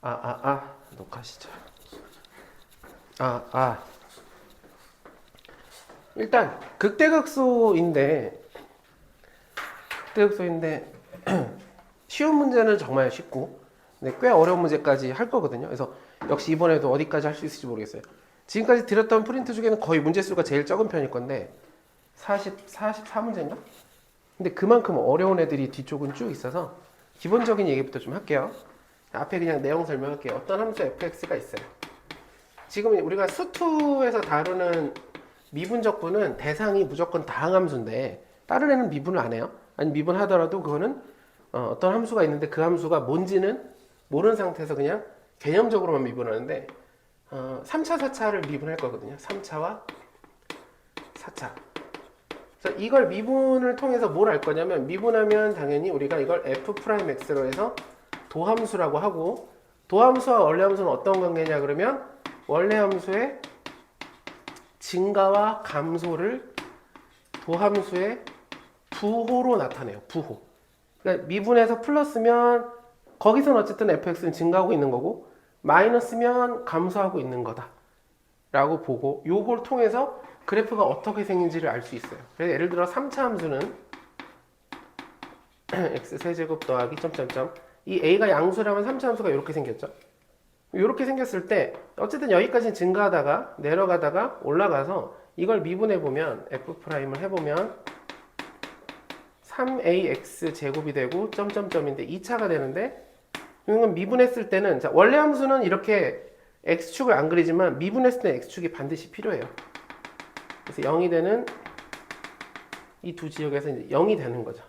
녹화 시작. 일단 극대극소인데 쉬운 문제는 정말 쉽고 근데 꽤 어려운 문제까지 할 거거든요. 그래서 역시 이번에도 어디까지 할 수 있을지 모르겠어요. 지금까지 드렸던 프린트 중에는 거의 문제 수가 제일 적은 편일 건데 44문제인가? 근데 그만큼 어려운 애들이 뒤쪽은 쭉 있어서 기본적인 얘기부터 좀 할게요. 앞에 그냥 내용 설명할게요. 어떤 함수 fx가 있어요. 지금 우리가 수투에서 다루는 미분적분은 대상이 무조건 다항함수인데 다른 애는 미분을 안 해요. 아니 미분하더라도 그거는 어떤 함수가 있는데 그 함수가 뭔지는 모르는 상태에서 그냥 개념적으로만 미분하는데 3차, 4차를 미분할 거거든요. 3차와 4차. 그래서 이걸 미분을 통해서 뭘 알 거냐면 미분하면 당연히 우리가 이걸 f'x로 해서 도함수라고 하고 도함수와 원래함수는 어떤 관계냐 그러면 원래함수의 증가와 감소를 도함수의 부호로 나타내요. 부호. 그러니까 미분해서 플러스면 거기선 어쨌든 fx는 증가하고 있는 거고 마이너스면 감소하고 있는 거다 라고 보고 요걸 통해서 그래프가 어떻게 생긴지를 알 수 있어요. 그래서 예를 들어 3차 함수는 x세제곱 더하기 점점점 이 a가 양수라면 3차 함수가 이렇게 생겼죠. 이렇게 생겼을 때 어쨌든 여기까지는 증가하다가 내려가다가 올라가서 이걸 미분해보면 f'을 해보면 3ax 제곱이 되고 점점점인데 2차가 되는데 이건 미분했을 때는 자, 원래 함수는 이렇게 x축을 안 그리지만 미분했을 때 x축이 반드시 필요해요. 그래서 0이 되는 이 두 지역에서 이제 0이 되는 거죠.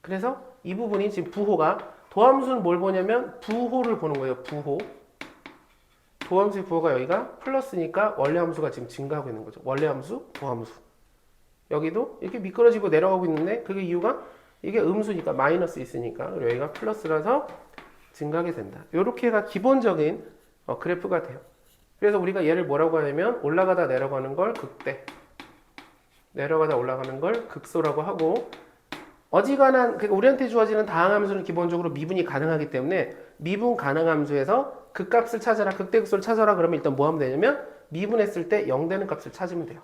그래서 이 부분이 지금 부호가 도함수는 뭘 보냐면 부호를 보는 거예요. 부호. 도함수의 부호가 여기가 플러스니까 원래 함수가 지금 증가하고 있는 거죠. 원래 함수, 도함수. 여기도 이렇게 미끄러지고 내려가고 있는데 그게 이유가 이게 음수니까 마이너스 있으니까 그리고 여기가 플러스라서 증가하게 된다. 이렇게가 기본적인 그래프가 돼요. 그래서 우리가 얘를 뭐라고 하냐면 올라가다 내려가는 걸 극대, 내려가다 올라가는 걸 극소라고 하고 어지간한 그러니까 우리한테 주어지는 다항함수는 기본적으로 미분이 가능하기 때문에 미분 가능함수에서 극값을 찾아라, 극대극소를 찾아라 그러면 일단 뭐 하면 되냐면 미분했을 때 0 되는 값을 찾으면 돼요.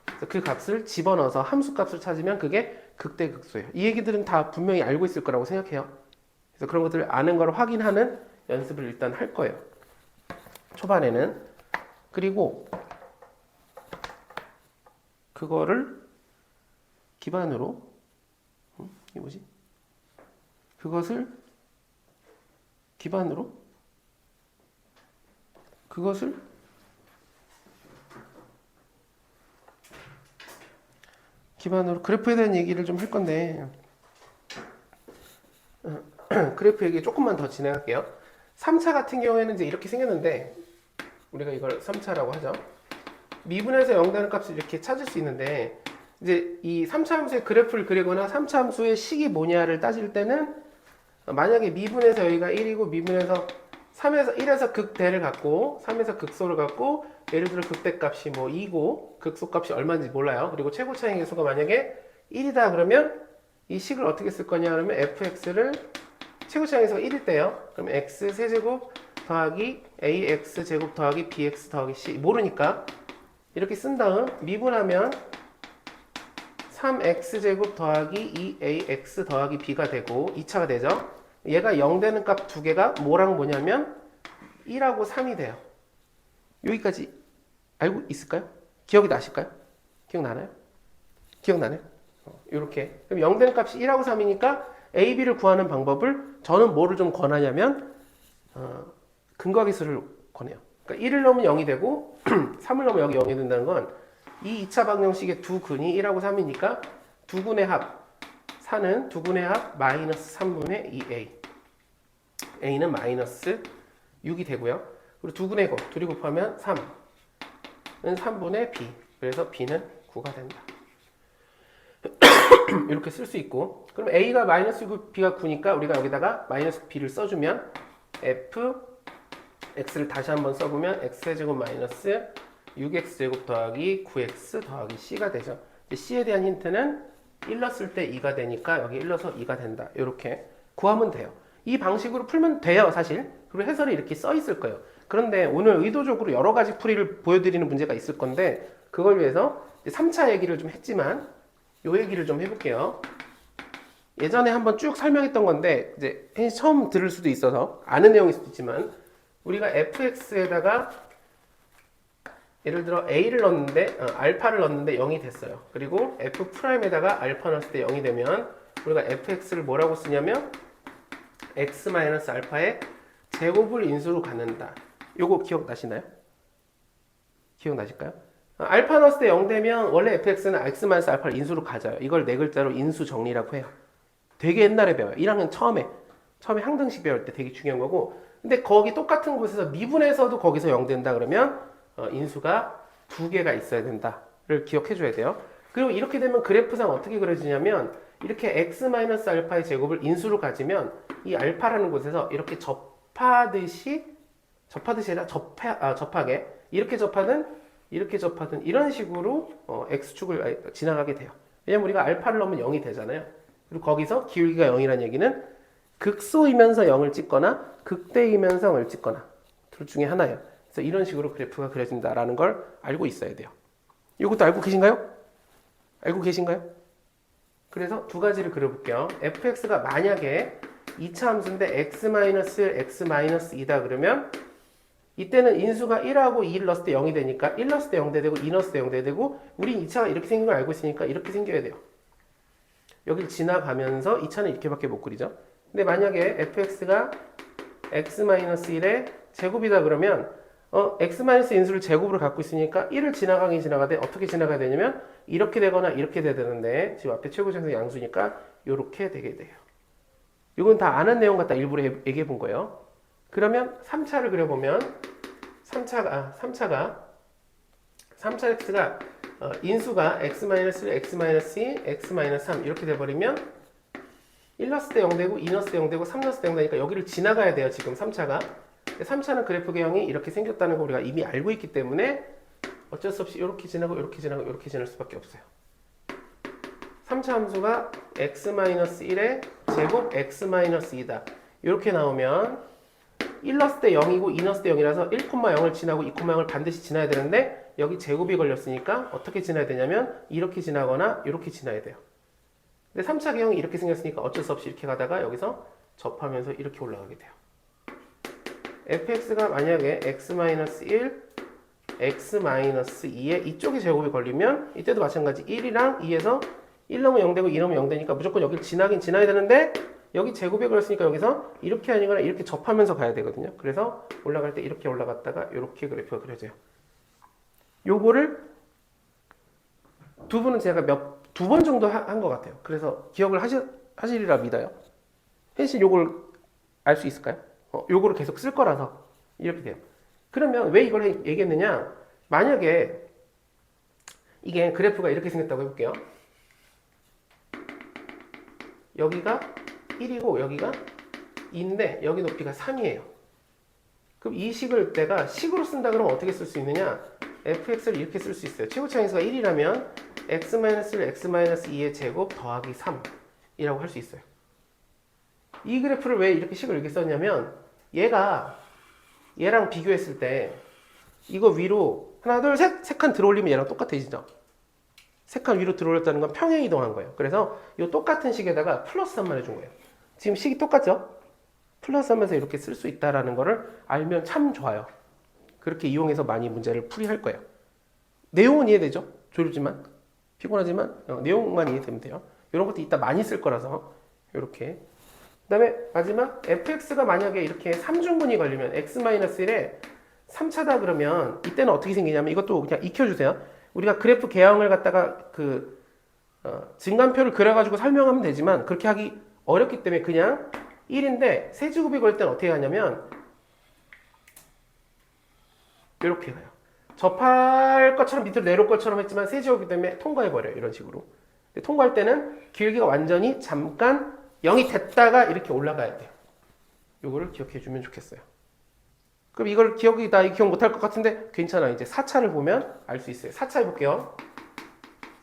그래서 그 값을 집어넣어서 함수 값을 찾으면 그게 극대극소예요. 이 얘기들은 다 분명히 알고 있을 거라고 생각해요. 그래서 그런 것들을 아는 걸 확인하는 연습을 일단 할 거예요. 초반에는. 그리고 그거를 기반으로 이게 뭐지? 그것을 기반으로 그래프에 대한 얘기를 좀 할 건데 그래프 얘기 조금만 더 진행할게요. 3차 같은 경우에는 이제 이렇게 생겼는데 우리가 이걸 3차라고 하죠. 미분해서 0 되는 값을 이렇게 찾을 수 있는데 이제 이 3차 함수의 그래프를 그리거나 3차 함수의 식이 뭐냐를 따질 때는 만약에 미분해서 여기가 1이고 미분해서 3에서 1에서 극대를 갖고 3에서 극소를 갖고 예를 들어 극대값이 뭐 2고 극소값이 얼마인지 몰라요. 그리고 최고 차이 계수가 만약에 1이다 그러면 이 식을 어떻게 쓸 거냐 그러면 fx를 최고 차이 계수가 1일 때요. 그럼 x 세제곱 더하기 ax 제곱 더하기 bx 더하기 c 모르니까 이렇게 쓴 다음 미분하면 3x제곱 더하기 2ax 더하기 b가 되고 2차가 되죠. 얘가 0 되는 값 두 개가 뭐랑 뭐냐면 1하고 3이 돼요. 여기까지 알고 있을까요? 기억이 나실까요? 기억나나요? 기억나네요? 이렇게. 그럼 0 되는 값이 1하고 3이니까 a, b를 구하는 방법을 저는 뭐를 좀 권하냐면 근거기수를 권해요. 그러니까 1을 넣으면 0이 되고 3을 넣으면 여기 0이 된다는 건 이 2차 방정식의 두 근이 1하고 3이니까 두 근의 합 4는 두 근의 합 마이너스 3분의 2a a는 마이너스 6이 되고요. 그리고 두 근의 곱 둘이 곱하면 3은 3분의 b 그래서 b는 9가 된다. 이렇게 쓸 수 있고 그럼 a가 마이너스 6, b가 9니까 우리가 여기다가 마이너스 b를 써주면 f x를 다시 한번 써보면 x제곱 마이너스 6x제곱 더하기 9x 더하기 c가 되죠. c에 대한 힌트는 1 넣었을 때 2가 되니까 여기 1 넣어서 2가 된다. 이렇게 구하면 돼요. 이 방식으로 풀면 돼요, 사실. 그리고 해설이 이렇게 써 있을 거예요. 그런데 오늘 의도적으로 여러 가지 풀이를 보여드리는 문제가 있을 건데 그걸 위해서 3차 얘기를 좀 했지만 요 얘기를 좀 해볼게요. 예전에 한번 쭉 설명했던 건데 이제 처음 들을 수도 있어서 아는 내용일 수도 있지만 우리가 fx에다가 예를 들어 a를 넣었는데 알파를 넣었는데 0이 됐어요. 그리고 f'에다가 알파 넣었을 때 0이 되면 우리가 fx를 뭐라고 쓰냐면 x-알파의 제곱을 인수로 갖는다. 요거 기억나시나요? 기억나실까요? 알파 넣었을 때 0 되면 원래 fx는 x-알파를 인수로 가져요. 이걸 네 글자로 인수 정리라고 해요. 되게 옛날에 배워요. 1학년 처음에 항등식 배울 때 되게 중요한 거고. 근데 거기 똑같은 곳에서 미분에서도 거기서 0 된다 그러면 인수가 두 개가 있어야 된다를 기억해 줘야 돼요. 그리고 이렇게 되면 그래프상 어떻게 그려지냐면 이렇게 x-알파의 제곱을 인수로 가지면 이 알파라는 곳에서 이렇게 접하듯이 아니라 접하게 이렇게 접하든 이런 식으로 x축을 지나가게 돼요. 왜냐면 우리가 알파를 넣으면 0이 되잖아요. 그리고 거기서 기울기가 0이라는 얘기는 극소이면서 0을 찍거나 극대이면서 0을 찍거나 둘 중에 하나예요. 그래서 이런 식으로 그래프가 그려진다라는 걸 알고 있어야 돼요. 이것도 알고 계신가요? 알고 계신가요? 그래서 두 가지를 그려볼게요. fx가 만약에 2차 함수인데 x-1, x-2다 그러면 이때는 인수가 1하고 2를 넣었을 때 0이 되니까 1 넣었을 때 0대 되고 2 넣었을 때 0대 되고 우린 2차가 이렇게 생긴 걸 알고 있으니까 이렇게 생겨야 돼요. 여길 지나가면서 2차는 이렇게밖에 못 그리죠. 근데 만약에 fx가 x-1의 제곱이다 그러면 x- 인수를 제곱으로 갖고 있으니까 1을 지나가되 어떻게 지나가야 되냐면 이렇게 되거나 이렇게 돼야 되는데 지금 앞에 최고정수 양수니까 이렇게 되게 돼요. 이건 다 아는 내용 같다 일부러 얘기해 본 거예요. 그러면 3차를 그려보면 3차 x가 인수가 x-1, x-2, x-3 이렇게 돼버리면 1 넣었을 때 0 되고 2 넣었을 때 0 되고 3 넣었을 때 0 되니까 여기를 지나가야 돼요. 지금 3차가. 3차는 그래프 개형이 이렇게 생겼다는 거 우리가 이미 알고 있기 때문에 어쩔 수 없이 이렇게 지나고 이렇게 지나고 이렇게 지날 수밖에 없어요. 3차 함수가 x-1의 제곱 x-2다. 이렇게 나오면 1 넣었을 때 0이고 2 넣었을 때 0이라서 1,0을 지나고 2,0을 반드시 지나야 되는데 여기 제곱이 걸렸으니까 어떻게 지나야 되냐면 이렇게 지나거나 이렇게 지나야 돼요. 근데 3차 개형이 이렇게 생겼으니까 어쩔 수 없이 이렇게 가다가 여기서 접하면서 이렇게 올라가게 돼요. fx가 만약에 x-1, x-2에 이쪽에 제곱이 걸리면 이때도 마찬가지 1이랑 2에서 1 넣으면 0 되고 2 넣으면 0 되니까 무조건 여기를 지나야 되는데 여기 제곱이 걸렸으니까 여기서 이렇게 아니거나 이렇게 접하면서 가야 되거든요. 그래서 올라갈 때 이렇게 올라갔다가 이렇게 그래프가 그려져요. 요거를 두 분은 제가 두 번 정도 한 것 같아요. 그래서 기억을 하시리라 믿어요. 혜진 씨 요걸 알 수 있을까요? 요거를 계속 쓸 거라서 이렇게 돼요. 그러면 왜 이걸 얘기했느냐? 만약에 이게 그래프가 이렇게 생겼다고 해볼게요. 여기가 1이고 여기가 2인데 여기 높이가 3이에요. 그럼 이 식을 내가 식으로 쓴다 그러면 어떻게 쓸 수 있느냐? fx를 이렇게 쓸 수 있어요. 최고차항수가 1이라면 x-1, x-2의 제곱 더하기 3이라고 할 수 있어요. 이 그래프를 왜 이렇게 식을 이렇게 썼냐면 얘랑 비교했을 때 이거 위로 하나 둘 셋 세 칸 들어올리면 얘랑 똑같아지죠. 세 칸 위로 들어올렸다는 건 평행 이동한 거예요. 그래서 이 똑같은 식에다가 플러스 3만 해준 거예요. 지금 식이 똑같죠? 플러스 하면서 이렇게 쓸 수 있다는 거를 알면 참 좋아요. 그렇게 이용해서 많이 문제를 풀이할 거예요. 내용은 이해되죠? 졸지만 피곤하지만 내용만 이해되면 돼요. 이런 것도 이따 많이 쓸 거라서 이렇게. 그 다음에 마지막 fx가 만약에 이렇게 3중분이 걸리면 x-1에 3차다 그러면 이때는 어떻게 생기냐면 이것도 그냥 익혀주세요. 우리가 그래프 개형을 갖다가 증간표를 그려가지고 설명하면 되지만 그렇게 하기 어렵기 때문에 그냥 1인데 세제곱이 걸릴 때는 어떻게 하냐면 이렇게 가요. 접할 것처럼 밑으로 내려올 것처럼 했지만 세제곱이기 때문에 통과해버려요. 이런 식으로. 근데 통과할 때는 길기가 완전히 잠깐 0이 됐다가 이렇게 올라가야 돼요. 요거를 기억해 주면 좋겠어요. 그럼 이걸 기억 못할 것 같은데 괜찮아. 이제 4차를 보면 알 수 있어요. 4차 해볼게요.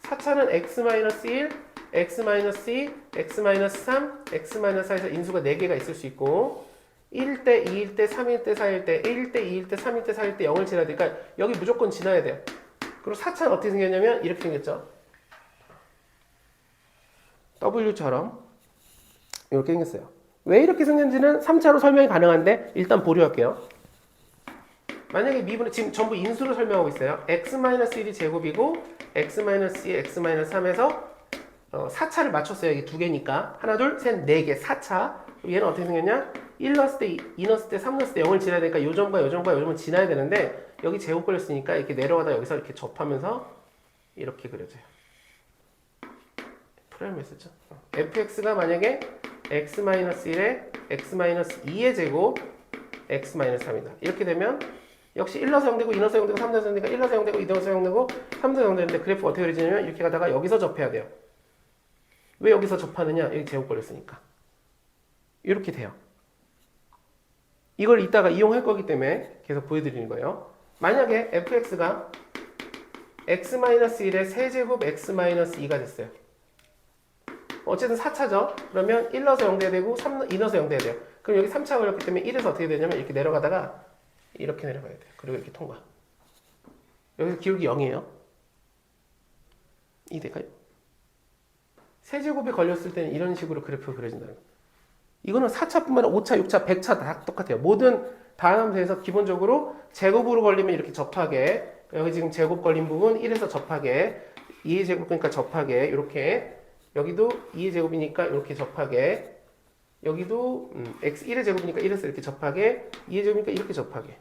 4차는 x-1, x-2, x-3, x-4에서 인수가 4개가 있을 수 있고 1일 때, 2일 때, 3일 때, 4일 때, 1일 때, 2일 때, 3일 때, 4일 때 0을 지나야 되니까 그러니까 여기 무조건 지나야 돼요. 그리고 4차는 어떻게 생겼냐면 이렇게 생겼죠. W처럼 이렇게 생겼어요. 왜 이렇게 생겼는지는 3차로 설명이 가능한데 일단 보류할게요. 만약에 미분의 지금 전부 인수로 설명하고 있어요. x-1이 제곱이고 x-2, x-3에서 4차를 맞췄어요. 이게 두 개니까. 하나, 둘, 셋, 네 개, 4차. 얘는 어떻게 생겼냐? 1 넣었을 때, 2 넣었을 때, 3 넣었을 때 0을 지나야 되니까 요 점과 요 점과 요 점은 지나야 되는데 여기 제곱 걸렸으니까 이렇게 내려가다 여기서 이렇게 접하면서 이렇게 그려져요. 프라임을 했었죠. fx가 만약에 x-1에 x-2의 제곱 x-3이다. 이렇게 되면 역시 1 넣어서 0 되고 2 넣어서 0 되고 3 넣어서 0 되니까 1 넣어서 0 되고 2 넣어서 0 되고 3 넣어서 0 되는데 그래프가 어떻게 그려지냐면 이렇게 가다가 여기서 접해야 돼요. 왜 여기서 접하느냐? 여기 제곱 걸렸으니까. 이렇게 돼요. 이걸 이따가 이용할 거기 때문에 계속 보여드리는 거예요. 만약에 fx가 x-1의 세제곱 x-2가 됐어요. 어쨌든 4차죠. 그러면 1 넣어서 0 돼야 되고 2 넣어서 0 돼야 돼요. 그럼 여기 3차 걸렸기 때문에 1에서 어떻게 되냐면 이렇게 내려가다가 이렇게 내려가야 돼요. 그리고 이렇게 통과. 여기서 기울기 0이에요. 이해될까요? 세제곱이 걸렸을 때는 이런 식으로 그래프가 그려진다는 거예요. 이거는 4차뿐만 아니라 5차, 6차, 100차 다 똑같아요. 모든 다함수에서 기본적으로 제곱으로 걸리면 이렇게 접하게, 여기 지금 제곱 걸린 부분 1에서 접하게, 2의 제곱 그러니까 접하게, 이렇게 여기도 2의 제곱이니까 이렇게 접하게, 여기도 x 1의 제곱이니까 1에서 이렇게 접하게, 2의 제곱이니까 이렇게 접하게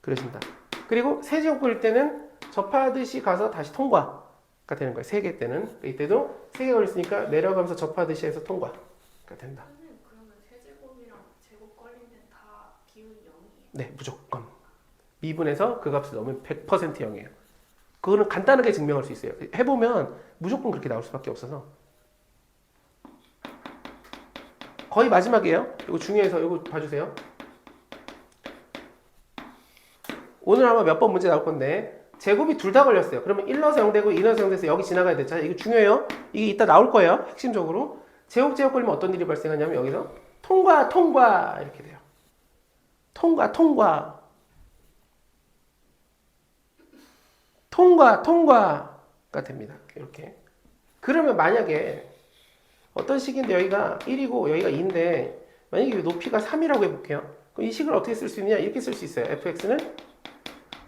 그려진다. 그리고 세제곱 걸릴 때는 접하듯이 가서 다시 통과가 되는 거예요. 3개 때는. 이때도 3개 걸렸으니까 내려가면서 접하듯이 해서 통과가 된다. 그러면 세제곱이랑 제곱 걸린 데는 다 기울기 0이에요? 네, 무조건. 미분에서 그 값을 넣으면 100% 0이에요. 그거는 간단하게 증명할 수 있어요. 해보면 무조건 그렇게 나올 수밖에 없어서. 거의 마지막이에요. 이거 중요해서 이거 봐주세요. 오늘 아마 몇 번 문제 나올 건데 제곱이 둘 다 걸렸어요. 그러면 1 넣어서 0 되고 2 넣어서 0 돼서 여기 지나가야 되죠. 이거 중요해요. 이게 이따 나올 거예요. 핵심적으로. 제곱 걸리면 어떤 일이 발생하냐면 여기서 통과 이렇게 돼요. 통과가 됩니다. 이렇게. 그러면 만약에 어떤 식인데 여기가 1이고 여기가 2인데 만약에 높이가 3이라고 해볼게요. 그럼 이 식을 어떻게 쓸 수 있느냐? 이렇게 쓸 수 있어요. fx는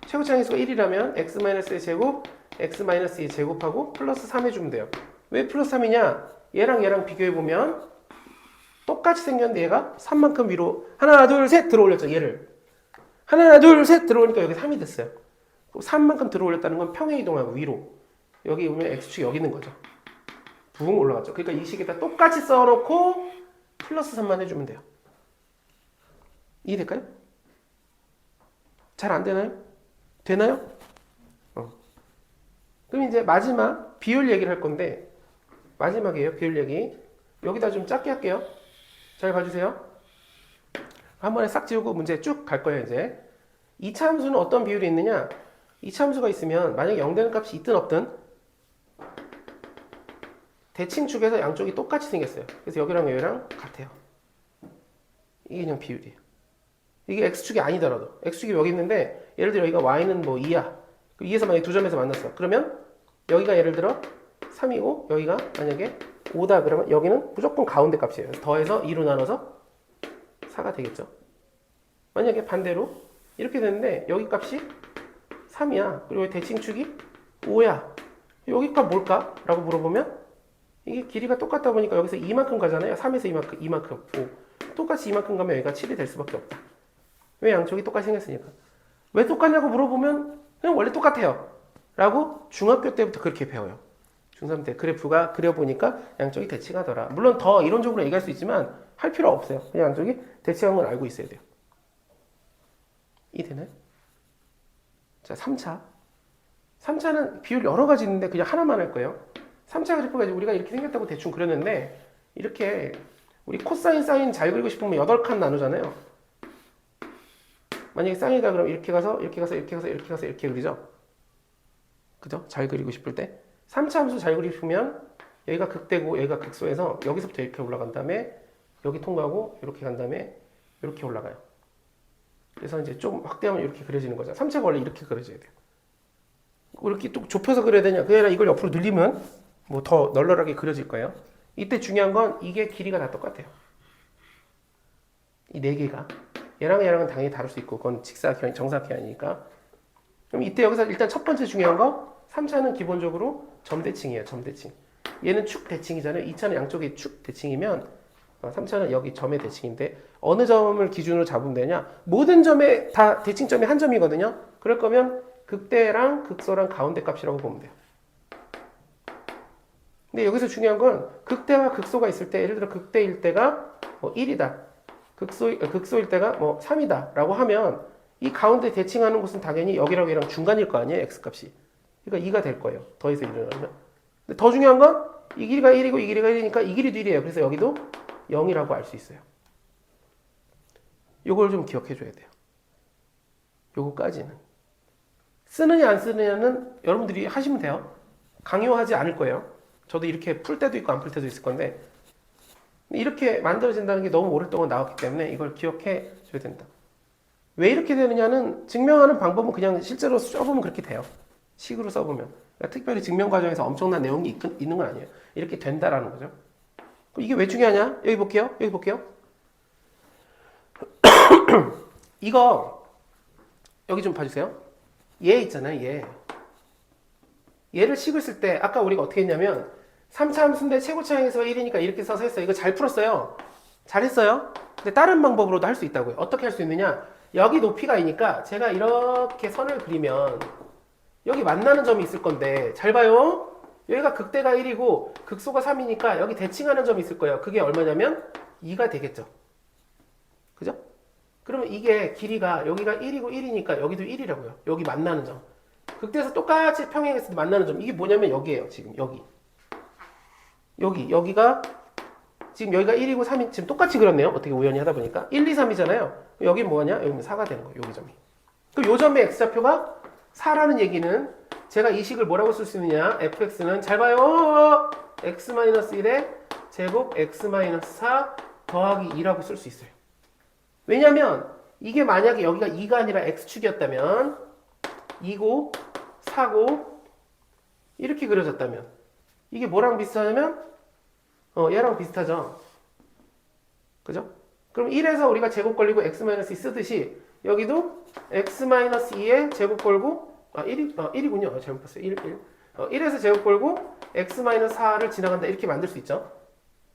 최고차항수가 1이라면 x-의 제곱, x-2의 제곱하고 플러스 3 해주면 돼요. 왜 플러스 3이냐? 얘랑 비교해보면 똑같이 생겼는데 얘가 3만큼 위로 하나 둘 셋 들어올렸죠. 얘를 하나 둘 셋 들어오니까 여기 3이 됐어요. 3만큼 들어올렸다는 건 평행 이동하고 위로 여기 보면 x축이 여기 있는 거죠. 붕 올라갔죠. 그러니까 이 식에다 똑같이 써놓고 플러스 3만 해주면 돼요. 이해될까요? 잘 안 되나요? 되나요? 그럼 이제 마지막 비율 얘기를 할 건데 마지막이에요. 비율 얘기. 여기다 좀 짧게 할게요. 잘 봐주세요. 한 번에 싹 지우고 문제 쭉 갈 거예요. 이제 2차 함수는 어떤 비율이 있느냐? 2차 함수가 있으면 만약에 0 되는 값이 있든 없든 대칭축에서 양쪽이 똑같이 생겼어요. 그래서 여기랑 여기랑 같아요. 이게 그냥 비율이에요. 이게 x축이 아니더라도 x축이 여기 있는데 예를 들어 여기가 y는 뭐 2야. 2에서 만약에 두 점에서 만났어. 그러면 여기가 예를 들어 3이고 여기가 만약에 5다 그러면 여기는 무조건 가운데 값이에요. 그래서 더해서 2로 나눠서 4가 되겠죠. 만약에 반대로 이렇게 되는데 여기 값이 3이야. 그리고 대칭축이 5야. 여기 값 뭘까? 라고 물어보면 이게 길이가 똑같다 보니까 여기서 2만큼 가잖아요. 3에서 2만큼 5. 똑같이 2만큼 가면 여기가 7이 될 수밖에 없다. 왜? 양쪽이 똑같이 생겼으니까. 왜 똑같냐고 물어보면 그냥 원래 똑같아요. 라고 중학교 때부터 그렇게 배워요. 중3 때 그래프가 그려보니까 양쪽이 대칭하더라. 물론 더 이론적으로 얘기할 수 있지만 할 필요 없어요. 그냥 양쪽이 대칭한 걸 알고 있어야 돼요. 이해되나요? 자, 3차. 3차는 비율 여러 가지 있는데 그냥 하나만 할 거예요. 3차 그래프가 이제 우리가 이렇게 생겼다고 대충 그렸는데 이렇게 우리 코사인, 사인 잘 그리고 싶으면 8칸 나누잖아요. 만약에 사인이다 그러면 이렇게 가서 이렇게 가서 이렇게 가서 이렇게 가서 이렇게 그리죠. 그죠? 잘 그리고 싶을 때 3차 함수 잘 그리고 싶으면 여기가 극대고 여기가 극소해서 여기서부터 이렇게 올라간 다음에 여기 통과하고 이렇게 간 다음에 이렇게 올라가요. 그래서 이제 좀 확대하면 이렇게 그려지는 거죠. 3차가 원래 이렇게 그려져야 돼요. 이렇게 또 좁혀서 그려야 되냐? 그게 아니라 이걸 옆으로 늘리면 뭐 더 널널하게 그려질 거예요. 이때 중요한 건 이게 길이가 다 똑같아요. 이 네 개가. 얘랑 얘랑은 당연히 다를 수 있고 그건 직사각형이 정사각형이니까. 그럼 이때 여기서 일단 첫 번째 중요한 거 3차는 기본적으로 점대칭이에요. 점대칭. 얘는 축 대칭이잖아요. 2차는 양쪽이 축 대칭이면 3차는 여기 점의 대칭인데 어느 점을 기준으로 잡으면 되냐? 모든 점에 다 대칭점이 한 점이거든요. 그럴 거면 극대랑 극소랑 가운데 값이라고 보면 돼요. 근데 여기서 중요한 건 극대와 극소가 있을 때 예를 들어 극대일 때가 뭐 1이다. 극소일 때가 뭐 3이다. 라고 하면 이 가운데 대칭하는 곳은 당연히 여기랑 여기랑 중간일 거 아니에요. x값이. 그러니까 2가 될 거예요. 더해서 1을 넣으면. 근데 더 중요한 건 이 길이가 1이고 이 길이가 1이니까 이 길이도 1이에요. 그래서 여기도 0이라고 알 수 있어요. 요걸 좀 기억해 줘야 돼요. 요거까지는. 쓰느냐 안 쓰느냐는 여러분들이 하시면 돼요. 강요하지 않을 거예요. 저도 이렇게 풀 때도 있고 안 풀 때도 있을 건데 이렇게 만들어진다는 게 너무 오랫동안 나왔기 때문에 이걸 기억해 줘야 된다. 왜 이렇게 되느냐는 증명하는 방법은 그냥 실제로 써보면 그렇게 돼요. 식으로 써보면. 그러니까 특별히 증명 과정에서 엄청난 내용이 있는 건 아니에요. 이렇게 된다라는 거죠. 그럼 이게 왜 중요하냐? 여기 볼게요. 여기 볼게요. 이거 여기 좀 봐주세요. 얘 있잖아요. 얘를 식을 쓸 때 아까 우리가 어떻게 했냐면 3차 함수인데 최고차항에서 1이니까 이렇게 써서 했어요. 이거 잘 풀었어요. 잘했어요. 근데 다른 방법으로도 할 수 있다고요. 어떻게 할 수 있느냐? 여기 높이가 있으니까 제가 이렇게 선을 그리면 여기 만나는 점이 있을 건데 잘 봐요. 여기가 극대가 1이고 극소가 3이니까 여기 대칭하는 점이 있을 거예요. 그게 얼마냐면 2가 되겠죠. 그죠? 그러면 이게 길이가 여기가 1이고 1이니까 여기도 1이라고요. 여기 만나는 점. 극대에서 똑같이 평행했을 때 만나는 점. 이게 뭐냐면 여기예요. 지금 여기. 여기가 지금 여기가 1이고 3이 지금 똑같이 그렸네요. 어떻게 우연히 하다 보니까 1, 2, 3이잖아요. 여기 뭐냐? 여기는 4가 되는 거예요. 여기 점이. 그럼 요 점의 x좌표가 4라는 얘기는 제가 이 식을 뭐라고 쓸 수 있느냐? fx는 잘 봐요. x-1의 제곱 x-4 더하기 2라고 쓸 수 있어요. 왜냐면 이게 만약에 여기가 2가 아니라 x축이었다면 2고 4고 이렇게 그려졌다면 이게 뭐랑 비슷하냐면 얘랑 비슷하죠. 그죠? 그럼 1에서 우리가 제곱 걸리고 x-2 쓰듯이 여기도 x-2에 제곱 걸고 1이군요. 잘못 봤어요. 1에서 제곱 걸고 x-4를 지나간다. 이렇게 만들 수 있죠.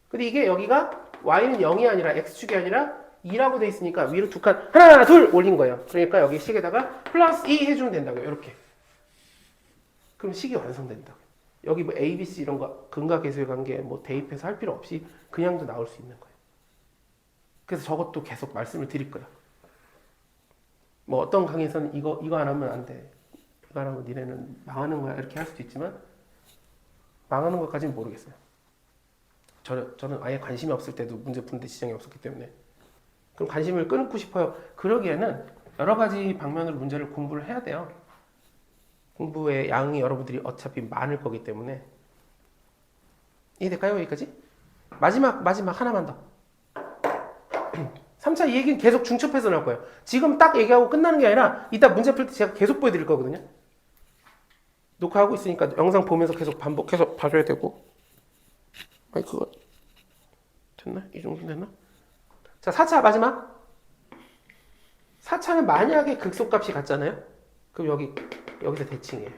근데 이게 여기가 y는 0이 아니라 x축이 아니라 2라고 돼 있으니까 위로 두 칸 하나 둘 올린 거예요. 그러니까 여기 식에다가 플러스 2 해주면 된다고요. 이렇게. 그럼 식이 완성된다고요. 여기 뭐 A, B, C 이런 거 근각계수의 관계 뭐 대입해서 할 필요 없이 그냥도 나올 수 있는 거예요. 그래서 저것도 계속 말씀을 드릴 거예요. 뭐 어떤 강의에서는 이거 안 하면 안 돼. 이거 안 하면 니네는 망하는 거야. 이렇게 할 수도 있지만 망하는 것까지는 모르겠어요. 저는 아예 관심이 없을 때도 문제 푸는데 지장이 없었기 때문에. 그럼 관심을 끊고 싶어요. 그러기에는 여러 가지 방면으로 문제를 공부를 해야 돼요. 공부의 양이 여러분들이 어차피 많을 거기 때문에. 이해될까요? 여기까지? 마지막 하나만 더. 3차 이 얘기는 계속 중첩해서 나올 거예요. 지금 딱 얘기하고 끝나는 게 아니라 이따 문제 풀 때 제가 계속 보여드릴 거거든요. 녹화하고 있으니까 영상 보면서 계속 반복해서 봐줘야 되고. 그거 됐나? 이 정도 됐나? 자, 4차 마지막. 4차는 만약에 극소값이 같잖아요. 그럼 여기서 대칭이에요.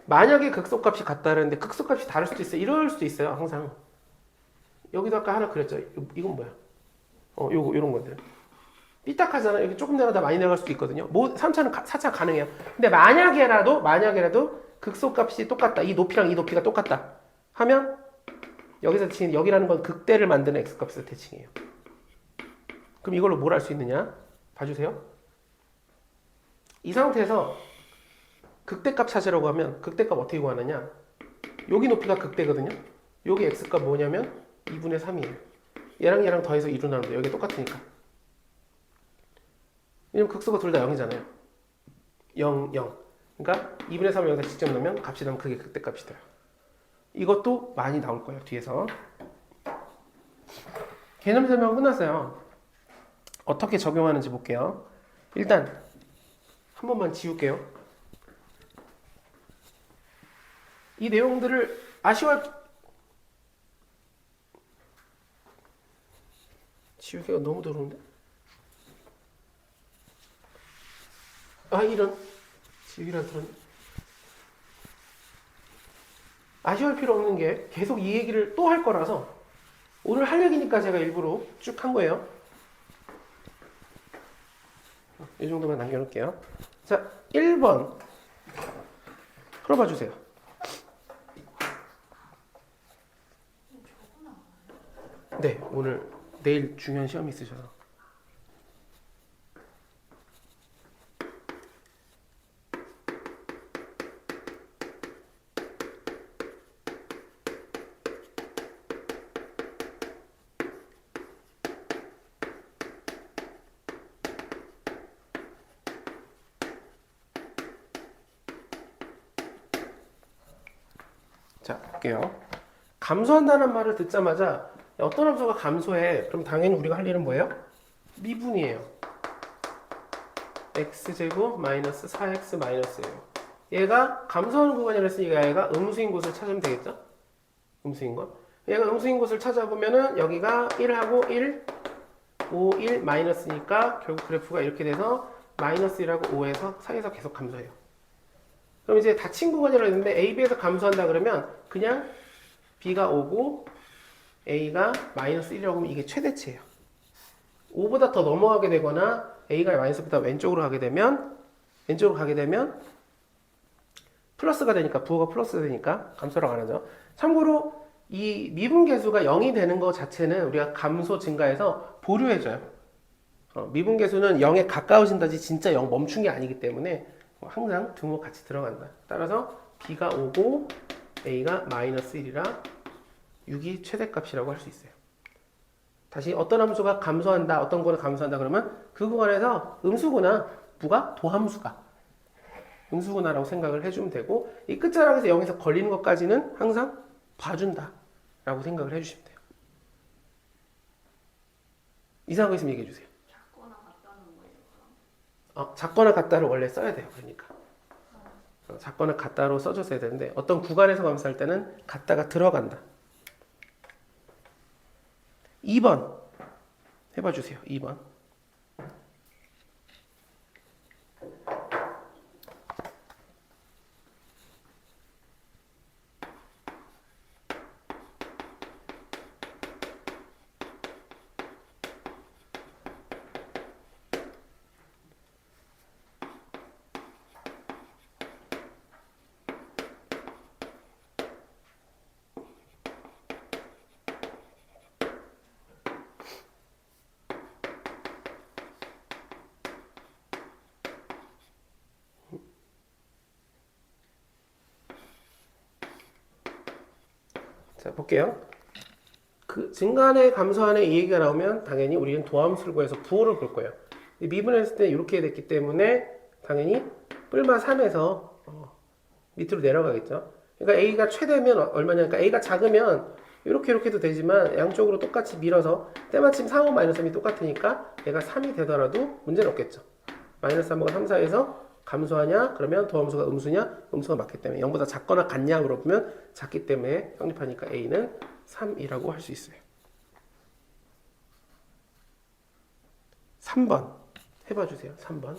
만약에 극소값이 같다는데 극소값이 다를 수도 있어요. 이럴 수도 있어요. 항상. 여기도 아까 하나 그렸죠. 이건 뭐야? 요런 건데. 삐딱하잖아. 여기 조금 내려가다 많이 내려갈 수도 있거든요. 3차는 4차 가능해요. 근데 만약에라도 극소값이 똑같다. 이 높이랑 이 높이가 똑같다. 하면 여기서 대칭, 여기라는 건 극대를 만드는 x값에서 대칭이에요. 그럼 이걸로 뭘 할 수 있느냐? 봐주세요. 이 상태에서 극대값 찾으라고 하면 극대값 어떻게 구하느냐? 여기 높이가 극대거든요. 여기 x값 뭐냐면 2분의 3이에요. 얘랑 더해서 2로 나누면 여기 똑같으니까. 왜냐면 극소가 둘 다 0이잖아요. 0, 0. 그러니까 2분의 3을 여기다 직접 넣으면 값이 나면 그게 극대값이 돼요. 이것도 많이 나올 거예요, 뒤에서. 개념 설명 끝났어요. 어떻게 적용하는지 볼게요. 일단 한 번만 지울게요. 이 내용들을 아쉬워할 지우개가 너무 더러운데? 아, 이런 지우개랑 들었네. 아쉬워할 필요 없는 게 계속 이 얘기를 또 할 거라서 오늘 할 얘기니까 제가 일부러 쭉 한 거예요. 이 정도만 남겨놓을게요. 자, 1번 풀어봐 주세요. 네, 오늘 내일 중요한 시험이 있으셔서. 자, 볼게요. 감소한다는 말을 듣자마자 어떤 함수가 감소해? 그럼 당연히 우리가 할 일은 뭐예요? 미분이에요. x제곱 마이너스 4x 마이너스예요. 얘가 감소하는 구간이라 했으니까 얘가 음수인 곳을 찾으면 되겠죠? 음수인 곳. 얘가 음수인 곳을 찾아보면은 여기가 1하고 1, 5, 1 마이너스니까 결국 그래프가 이렇게 돼서 마이너스 1하고 5에서 사이에서 계속 감소해요. 그럼 이제 닫힌 구간이라고 했는데 A, B에서 감소한다 그러면 그냥 B가 5고 A가 마이너스 1이라고 하면 이게 최대치예요. 5보다 더 넘어가게 되거나 A가 마이너스보다 왼쪽으로 가게 되면 플러스가 되니까 부호가 플러스 되니까 감소라고 안 하죠. 참고로 이 미분계수가 0이 되는 것 자체는 우리가 감소 증가해서 보류해줘요. 미분계수는 0에 가까워진다지 진짜 0 멈춘 게 아니기 때문에 항상 두모 같이 들어간다. 따라서 B가 5고 A가 마이너스 1이라 6이 최대값이라고 할 수 있어요. 다시 어떤 함수가 감소한다, 어떤 거는 감소한다 그러면 그 구간에서 음수구나, 무가 도함수가 음수구나라고 생각을 해주면 되고 이 끝자락에서 0에서 걸리는 것까지는 항상 봐준다 라고 생각을 해주시면 돼요. 이상한 거 있으면 얘기해 주세요. 작거나 같다는 거예요, 그럼? 작거나 같다를 원래 써야 돼요. 그러니까 작거나 같다로 써줬어야 되는데 어떤 구간에서 감소할 때는 같다가 들어간다. 2번 해봐 주세요. 2번. 자, 볼게요. 그 증가하네, 감소하네 이 얘기가 나오면 당연히 우리는 도함수를 구해서 부호를 볼 거예요. 미분했을 때 이렇게 됐기 때문에 당연히 뿔마 3에서 밑으로 내려가겠죠. 그러니까 A가 최대면 얼마냐? 그러니까 A가 작으면 이렇게도 되지만 양쪽으로 똑같이 밀어서 때마침 3, 5, 마이너스 3이 똑같으니까 얘가 3이 되더라도 문제는 없겠죠. 마이너스 3하고 3, 4에서 감소하냐? 그러면 도함수가 음수냐? 음수가 맞기 때문에 0보다 작거나 같냐? 물어보면 작기 때문에 성립하니까 A는 3이라고 할 수 있어요. 3번 해봐 주세요. 3번.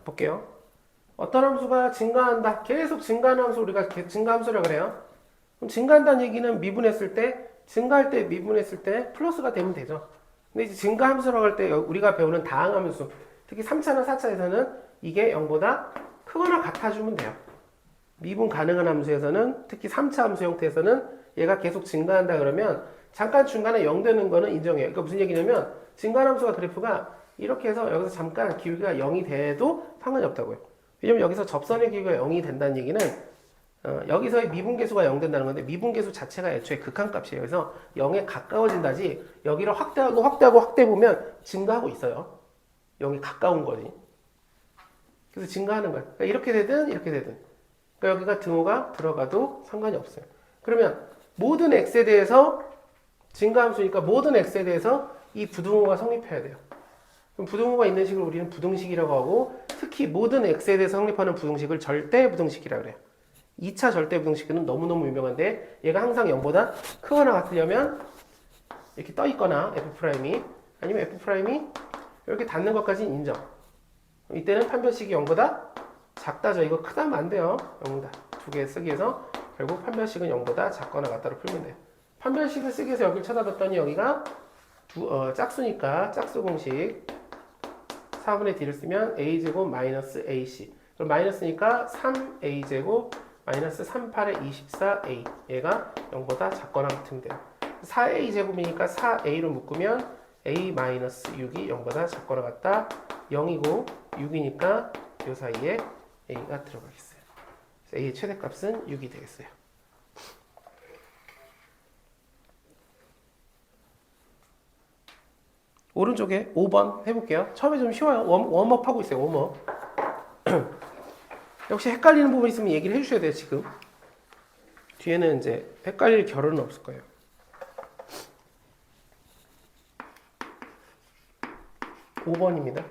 볼게요. 어떤 함수가 증가한다. 계속 증가하는 함수 우리가 증가함수라고 그래요. 그럼 증가한다는 얘기는 미분했을 때, 증가할 때 미분했을 때 플러스가 되면 되죠. 근데 이제 증가함수라고 할 때 우리가 배우는 다항함수, 특히 3차나 4차에서는 이게 0보다 크거나 같아주면 돼요. 미분 가능한 함수에서는, 특히 3차 함수 형태에서는 얘가 계속 증가한다 그러면 잠깐 중간에 0 되는 거는 인정해요. 그러니까 무슨 얘기냐면 증가한 함수가 그래프가 이렇게 해서 여기서 잠깐 기울기가 0이 돼도 상관이 없다고요. 왜냐면 여기서 접선의 기울기가 0이 된다는 얘기는 여기서의 미분계수가 0 된다는 건데 미분계수 자체가 애초에 극한값이에요. 그래서 0에 가까워진다지 여기를 확대하고 확대하고 확대해 보면 증가하고 있어요. 0이 가까운 거지. 그래서 증가하는 거야. 그러니까 이렇게 되든 이렇게 되든. 그러니까 여기가 등호가 들어가도 상관이 없어요. 그러면 모든 x에 대해서 증가함수니까 모든 x에 대해서 이 부등호가 성립해야 돼요. 그럼 부등호가 있는 식을 우리는 부등식이라고 하고 특히 모든 x에 대해서 성립하는 부등식을 절대 부등식이라고 그래요. 2차 절대 부등식은 너무너무 유명한데 얘가 항상 0보다 크거나 같으려면 이렇게 떠 있거나 f'이 아니면 f'이 이렇게 닿는 것까지는 인정. 이때는 판별식이 0보다 작다죠. 이거 크다면 안 돼요. 0보다. 두 개 쓰기 위해서 결국 판별식은 0보다 작거나 같다로 풀면 돼요. 판별식을 쓰기 위해서 여기를 쳐다봤더니 여기가 짝수니까 짝수 공식 4분의 d를 쓰면 a제곱 마이너스 ac 그럼 마이너스니까 3a제곱 마이너스 38의 24a 얘가 0보다 작거나 같으면 돼요. 4a제곱이니까 4a로 묶으면 a 마이너스 6이 0보다 작거나 같다. 0이고 6이니까 이 사이에 a가 들어가겠어요. 그래서 a의 최대값은 6이 되겠어요. 오른쪽에 5번 해볼게요. 처음에 좀 쉬워요. 웜업 하고 있어요. 웜업. 역시 헷갈리는 부분 있으면 얘기를 해주셔야 돼요. 지금 뒤에는 이제 헷갈릴 겨를은 없을 거예요. 5번입니다.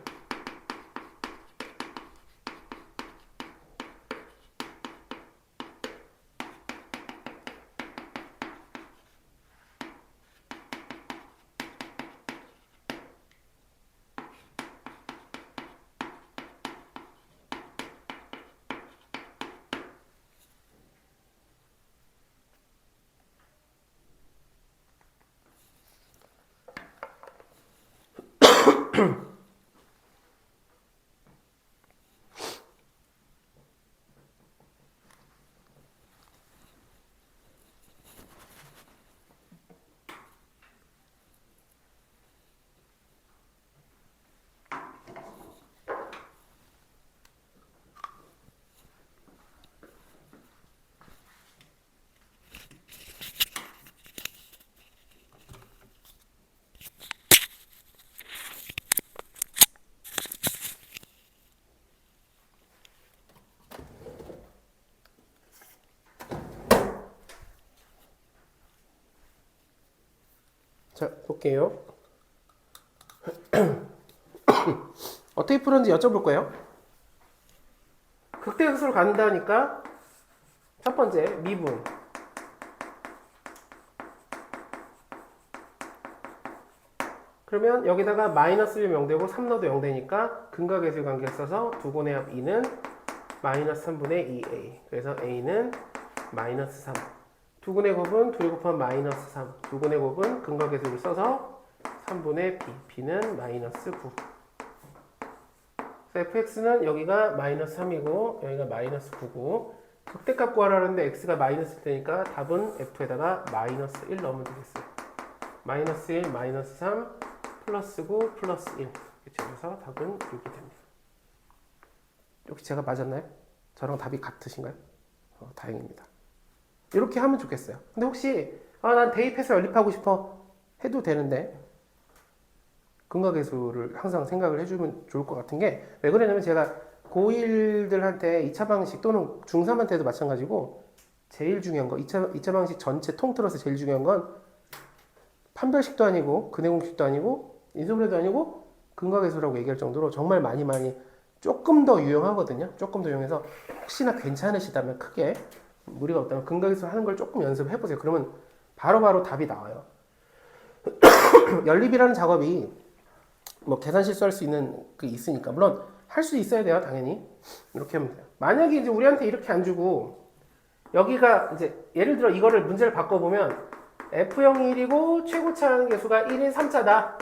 자, 볼게요. 어떻게 풀었는지 여쭤볼 거예요. 극대극소를 간다니까 첫 번째 미분. 그러면 여기다가 마이너스 1 0되고 3 넣어도 0 되니까 근각계수의 관계를 써서 두분의 합 2는 마이너스 3분의 2a. 그래서 a는 마이너스 3. 두근의 곱은 2에 곱하면 마이너스 3. 두근의 곱은 근각계수를 써서 3분의 b. b는 마이너스 9. 그래서 fx는 여기가 마이너스 3이고 여기가 마이너스 9고 극대값 구하라는데 x가 마이너스 1되니까 답은 f에다가 마이너스 1 넣으면 되겠어요. 마이너스 1, 마이너스 3, 플러스 9, 플러스 1. 그래서 답은 6이 됩니다. 혹시 제가 맞았나요? 저랑 답이 같으신가요? 다행입니다. 이렇게 하면 좋겠어요. 근데 혹시 난 대입해서 연립하고 싶어 해도 되는데 근각계수를 항상 생각을 해주면 좋을 것 같은 게 왜 그러냐면 제가 고1들한테 2차 방식 또는 중3한테도 마찬가지고 제일 중요한 거 2차 방식 전체 통틀어서 제일 중요한 건 판별식도 아니고 근해공식도 아니고 인수분해도 아니고 근각계수라고 얘기할 정도로 정말 많이 조금 더 유용하거든요. 조금 더 유용해서 혹시나 괜찮으시다면 크게 무리가 없다면 근각계수 하는 걸 조금 연습해보세요. 그러면 바로바로 답이 나와요. 연립이라는 작업이 뭐 계산 실수할 수 있는 게 있으니까 물론 할 수 있어야 돼요, 당연히. 이렇게 하면 돼요. 만약에 이제 우리한테 이렇게 안 주고 여기가 이제 예를 들어 이거를 문제를 바꿔보면 F형이 1이고 최고차하는 계수가 1인 3자다.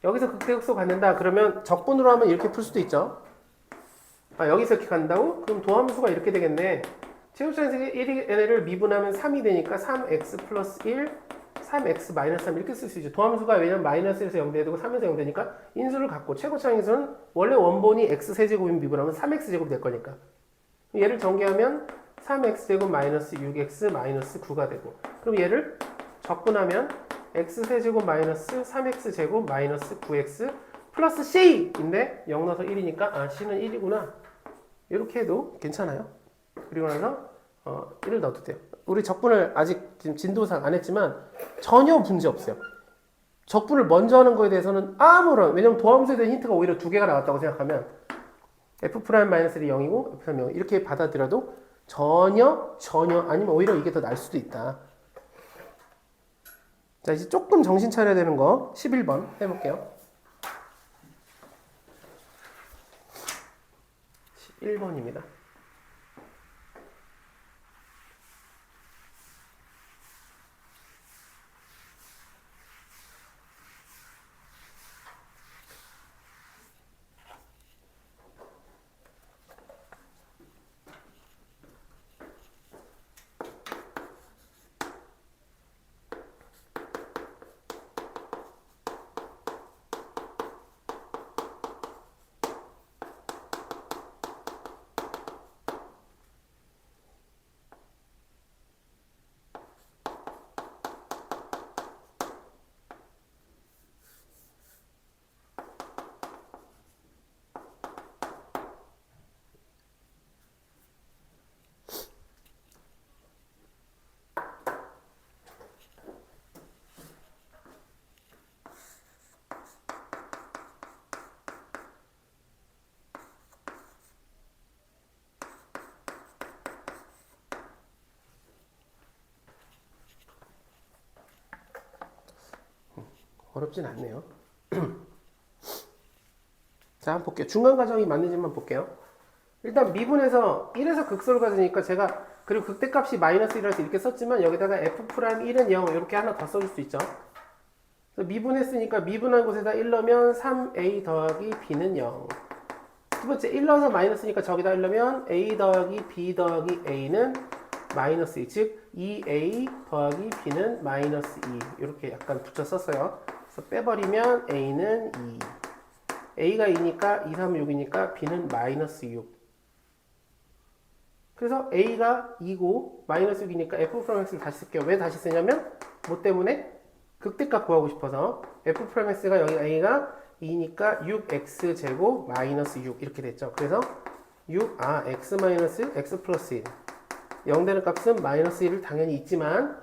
여기서 극대극소 갖는다. 그러면 적분으로 하면 이렇게 풀 수도 있죠. 아, 여기서 이렇게 간다고? 그럼 도함수가 이렇게 되겠네. 최고차는 1을 미분하면 3이 되니까 3x 플러스 1, 3x 마이너스 3 이렇게 쓸 수 있죠. 도함수가 왜냐면 마이너스에서 0 되고 3에서 0 되니까 인수를 갖고 최고차항에서는 원래 원본이 x 세제곱인 미분하면 3x 제곱 될 거니까. 얘를 전개하면 3x 제곱 마이너스 6x 마이너스 9가 되고, 그럼 얘를 적분하면 x 세제곱 마이너스 3x 제곱 마이너스 9x 플러스 c인데 0 넣어서 1이니까 아 c는 1이구나. 이렇게 해도 괜찮아요. 그리고 나서 1을 넣어도 돼요. 우리 적분을 아직 지금 진도상 안 했지만 전혀 문제 없어요. 적분을 먼저 하는 거에 대해서는 아무런, 왜냐면 도함수에 대한 힌트가 오히려 두 개가 나왔다고 생각하면 f'-1이 0이고 f' 0 이렇게 받아들여도 전혀 아니면 오히려 이게 더 날 수도 있다. 자, 이제 조금 정신 차려야 되는 거 11번 해볼게요. 11번입니다. 어렵진 않네요. 자, 한번 볼게요. 중간 과정이 맞는지만 볼게요. 일단 미분에서 1에서 극소를 가지니까 제가 그리고 극대값이 마이너스 1이라서 이렇게 썼지만 여기다가 f'1은 0 이렇게 하나 더 써줄 수 있죠. 그래서 미분했으니까 미분한 곳에다 1 넣으면 3a 더하기 b는 0. 두 번째 1 넣어서 마이너스니까 저기다 1 넣으면 a 더하기 b 더하기 a는 마이너스 2. 즉 2a 더하기 b는 마이너스 2. 이렇게 약간 붙여 썼어요. 그래서 빼버리면 a는 2. a가 2니까 2, 3, 6이니까 b는 마이너스 6. 그래서 a가 2고 마이너스 6이니까 f'(x를 다시 쓸게요. 왜 다시 쓰냐면 뭐 때문에? 극대값 구하고 싶어서 f'(x가 여기 a가 2니까 6x 제곱 마이너스 6 이렇게 됐죠. 그래서 x 마이너스 x 플러스 1 0 되는 값은 마이너스 1을 당연히 있지만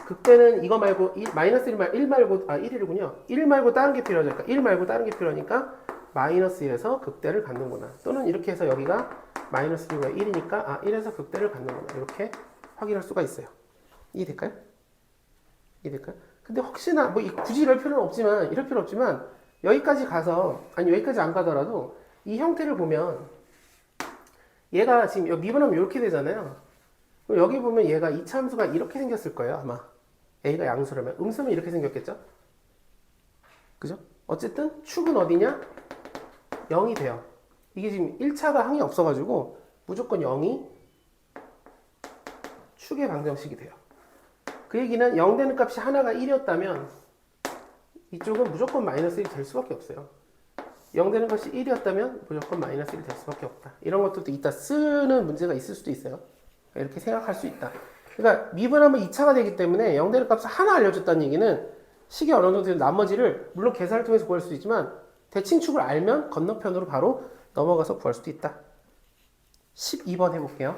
극대는 이거 말고 마이너스 1 말고 1이군요. 1 말고 다른 게 필요하죠. 그러니까 1 말고 다른 게 필요하니까 마이너스 1에서 극대를 갖는구나. 또는 이렇게 해서 여기가 마이너스 1과 1이니까 1에서 극대를 갖는구나. 이렇게 확인할 수가 있어요. 이해될까요? 이해될까요? 근데 혹시나 뭐 굳이 이럴 필요는 없지만 여기까지 가서 아니 여기까지 안 가더라도 이 형태를 보면 얘가 지금 여기 미분하면 이렇게 되잖아요. 여기 보면 얘가 이차 함수가 이렇게 생겼을 거예요. 아마 a가 양수라면 음수면 이렇게 생겼겠죠? 그죠? 어쨌든 축은 어디냐? 0이 돼요. 이게 지금 1차가 항이 없어가지고 무조건 0이 축의 방정식이 돼요. 그 얘기는 0 되는 값이 하나가 1이었다면 이쪽은 무조건 마이너스 1이 될 수밖에 없어요. 0 되는 것이 1이었다면 무조건 마이너스 1이 될 수밖에 없다. 이런 것들도 이따 쓰는 문제가 있을 수도 있어요. 이렇게 생각할 수 있다. 그러니까 미분하면 2차가 되기 때문에 0 되는 값을 하나 알려줬다는 얘기는 식이 어느 정도 되는 나머지를 물론 계산을 통해서 구할 수 있지만 대칭축을 알면 건너편으로 바로 넘어가서 구할 수도 있다. 12번 해볼게요.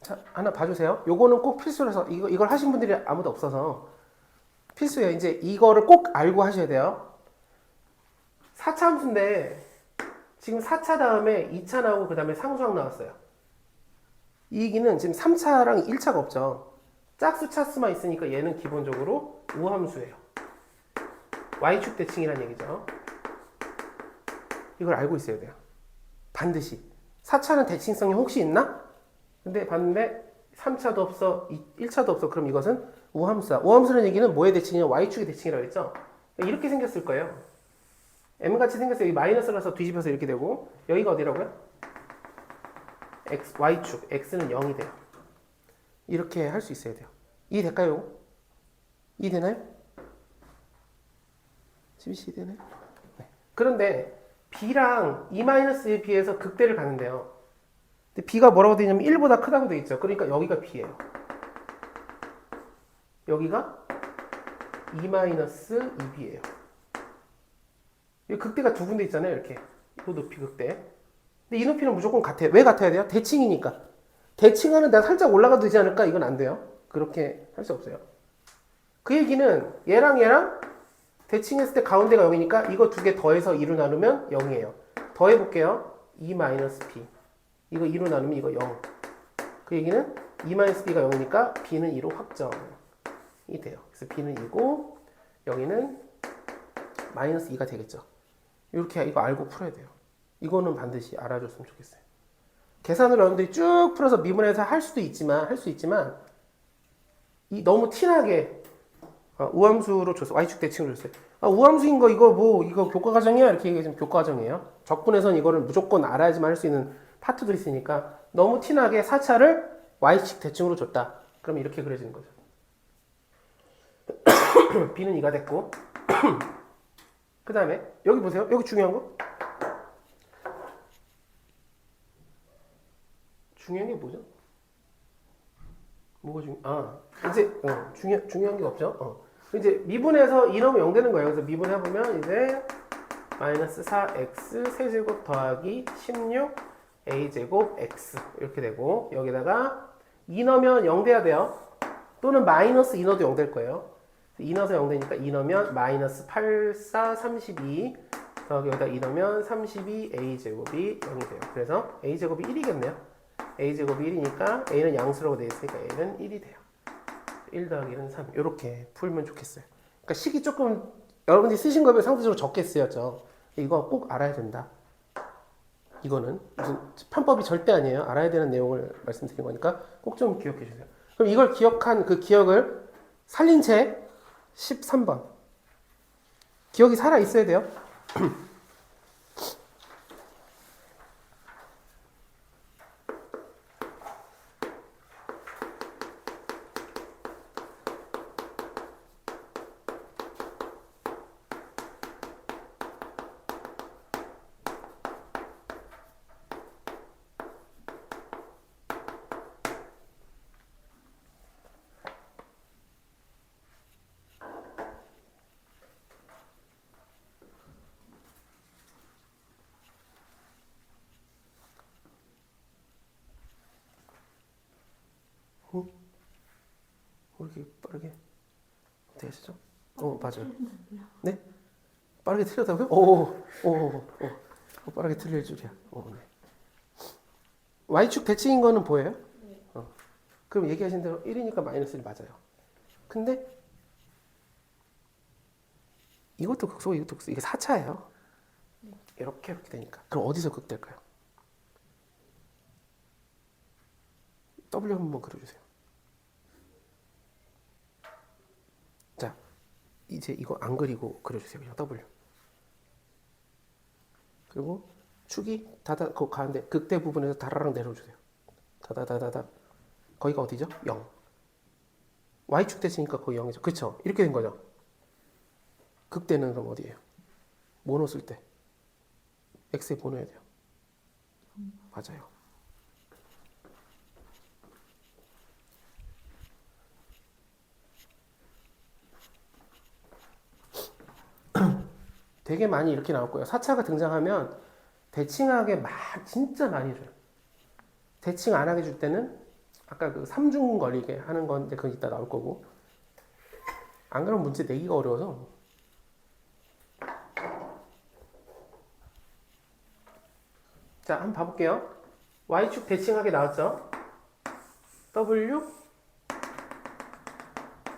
자, 하나 봐주세요. 요거는 꼭 필수라서 이걸 하신 분들이 아무도 없어서 필수예요. 이제 이거를 꼭 알고 하셔야 돼요. 4차 함수인데 지금 4차 다음에 2차 나오고 그 다음에 상수항 나왔어요. 이 얘기는 지금 3차랑 1차가 없죠. 짝수 차수만 있으니까 얘는 기본적으로 우함수예요. y축 대칭이라는 얘기죠. 이걸 알고 있어야 돼요. 반드시. 4차는 대칭성이 혹시 있나? 근데 봤는데 3차도 없어, 1차도 없어. 그럼 이것은 우함수야. 우함수라는 얘기는 뭐의 대칭이냐? y축의 대칭이라고 했죠. 이렇게 생겼을 거예요. m같이 생겼어요. 여기 마이너스라서 뒤집혀서 이렇게 되고 여기가 어디라고요? x, y축. x는 0이 돼요. 이렇게 할 수 있어야 돼요. 이해될까요? 이해되나요? 이해되나요? 네. 그런데 b랑 e-에 비해서 극대를 가는데요. 근데 b가 뭐라고 되어 있냐면 1보다 크다고 되어 있죠. 그러니까 여기가 b예요. 여기가 e-2b예요. 이 극대가 두 군데 있잖아요. 이렇게. 이 높이 극대. 근데 이 높이는 무조건 같아요. 왜 같아야 돼요? 대칭이니까. 대칭하는 데가 살짝 올라가도 되지 않을까? 이건 안 돼요. 그렇게 할 수 없어요. 그 얘기는 얘랑 대칭했을 때 가운데가 0이니까 이거 두 개 더해서 2로 나누면 0이에요. 더해볼게요. e-b. 이거 2로 나누면 이거 0. 그 얘기는 e-b가 0이니까 b는 2로 확정이 돼요. 그래서 b는 2고 여기는 마이너스 2가 되겠죠. 이렇게 이거 알고 풀어야 돼요. 이거는 반드시 알아줬으면 좋겠어요. 계산을 여러분들이 쭉 풀어서 미분해서 할 수 있지만 이 너무 티나게 우함수로 줬어. y축 대칭으로 줬어요. 우함수인 거 이거 교과 과정이야? 이렇게 얘기하면 교과 과정이에요. 적분에선 이거를 무조건 알아야지만 할 수 있는 파트도 있으니까 너무 티나게 4차를 y축 대칭으로 줬다. 그럼 이렇게 그려지는 거죠. b는 2가 됐고 그 다음에 여기 보세요. 여기 중요한 거. 중요한 게 뭐죠? 뭐가 이제 중요한 게 없죠. 이제 미분해서 2 넣으면 0 되는 거예요. 그래서 미분해보면 이제 마이너스 4x 세제곱 더하기 16 a제곱 x 이렇게 되고 여기다가 2 넣으면 0 돼야 돼요. 또는 마이너스 2 넣어도 0 될 거예요. 2 넣어서 0 되니까 2 넣으면 마이너스 8, 4, 32 더하기 여기다 2 넣으면 32 a제곱이 0이 돼요. 그래서 a제곱이 1이겠네요. a제곱이 1이니까 a는 양수라고 되어 있으니까 a는 1이 돼요. 1 더하기 1은 3 이렇게 풀면 좋겠어요. 그러니까 식이 조금 여러분들이 쓰신 거에 상대적으로 적게 쓰였죠. 이거 꼭 알아야 된다. 이거는 무슨 편법이 절대 아니에요. 알아야 되는 내용을 말씀드린 거니까 꼭 좀 기억해 주세요. 그럼 이걸 기억한 그 기억을 살린 채 13번 기억이 살아 있어야 돼요. 왜 이렇게 빠르게 어떻게 하시죠? 맞아요. 네? 빠르게 틀렸다고요? 빠르게 틀릴 줄이야. 네. y축 대칭인 거는 보여요? 네. 그럼 얘기하신 대로 1이니까 마이너스 1 맞아요. 근데 이것도 극소고 이것도 극소. 이게 4차예요. 이렇게 되니까. 그럼 어디서 극될까요? W 한번 그려주세요. 자, 이제 이거 안 그리고 그려주세요. 그냥 W. 그리고 축이 그 가운데 극대 부분에서 다라랑 내려주세요. 다다다다다. 거기가 어디죠? 0. y축 대칭이니까 거기 0이죠. 그렇죠? 이렇게 된 거죠. 극대는 그럼 어디예요? 뭐 넣었을 때? x에 뭐 넣어야 돼요? 맞아요. 되게 많이 이렇게 나올 거예요. 4차가 등장하면 대칭하게 진짜 많이 줘요. 대칭 안 하게 줄 때는 아까 그 삼중 거리게 하는 건데 그건 이따 나올 거고. 안 그러면 문제 내기가 어려워서. 자, 한번 봐볼게요. y축 대칭하게 나왔죠? w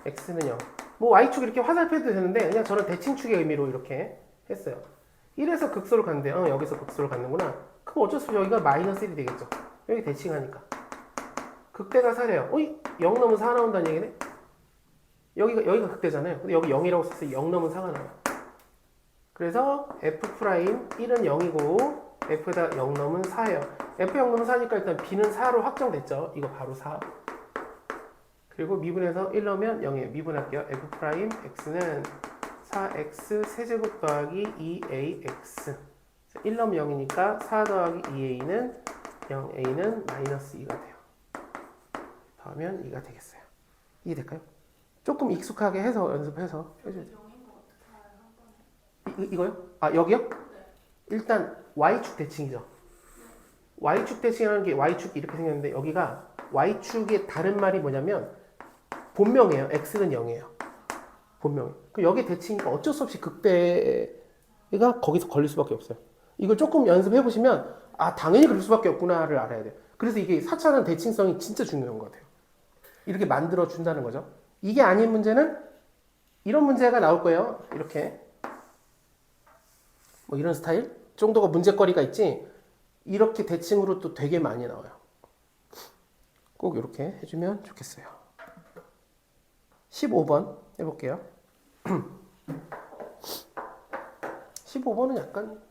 x는 0. 뭐 y축 이렇게 화살표도 되는데 그냥 저는 대칭축의 의미로 이렇게 했어요. 1에서 극소를 갔는데 여기서 극소를 갔는구나. 그럼 어쩔 수 없이 여기가 마이너스 1이 되겠죠. 여기 대칭하니까. 극대가 4래요. 0 넘으면 4 나온다는 얘기네. 여기가 극대잖아요. 근데 여기 0이라고 썼을 때 0 넘으면 4가 나와요. 그래서 f'1은 0이고 f에다 0 넣으면 4예요. f 0 넣으면 4니까 일단 b는 4로 확정됐죠. 이거 바로 4. 그리고 미분에서 1 넣으면 0이에요. 미분할게요. f'x는 4x 세제곱 더하기 2ax. 1 넣으면 0이니까 4 더하기 2a는 0a는 마이너스 2가 돼요. 더하면 2가 되겠어요. 이해될까요? 조금 익숙하게 해서 연습해서 해줘야 돼요. 0인 거 어떻게 알아요? 한 번에. 이거요? 아, 여기요? 네. 일단 y축 대칭이죠. y축 대칭이라는 게 y축이 이렇게 생겼는데 여기가 y축의 다른 말이 뭐냐면 본명이에요. x는 0이에요. 본명. 여기 대칭이니까 어쩔 수 없이 극대가 거기서 걸릴 수밖에 없어요. 이걸 조금 연습해 보시면 아 당연히 그럴 수밖에 없구나를 알아야 돼요. 그래서 이게 4차는 대칭성이 진짜 중요한 것 같아요. 이렇게 만들어 준다는 거죠. 이게 아닌 문제는 이런 문제가 나올 거예요. 이렇게 뭐 이런 스타일 정도가 문제거리가 있지. 이렇게 대칭으로 또 되게 많이 나와요. 꼭 이렇게 해주면 좋겠어요. 15번 해볼게요. 15번은 약간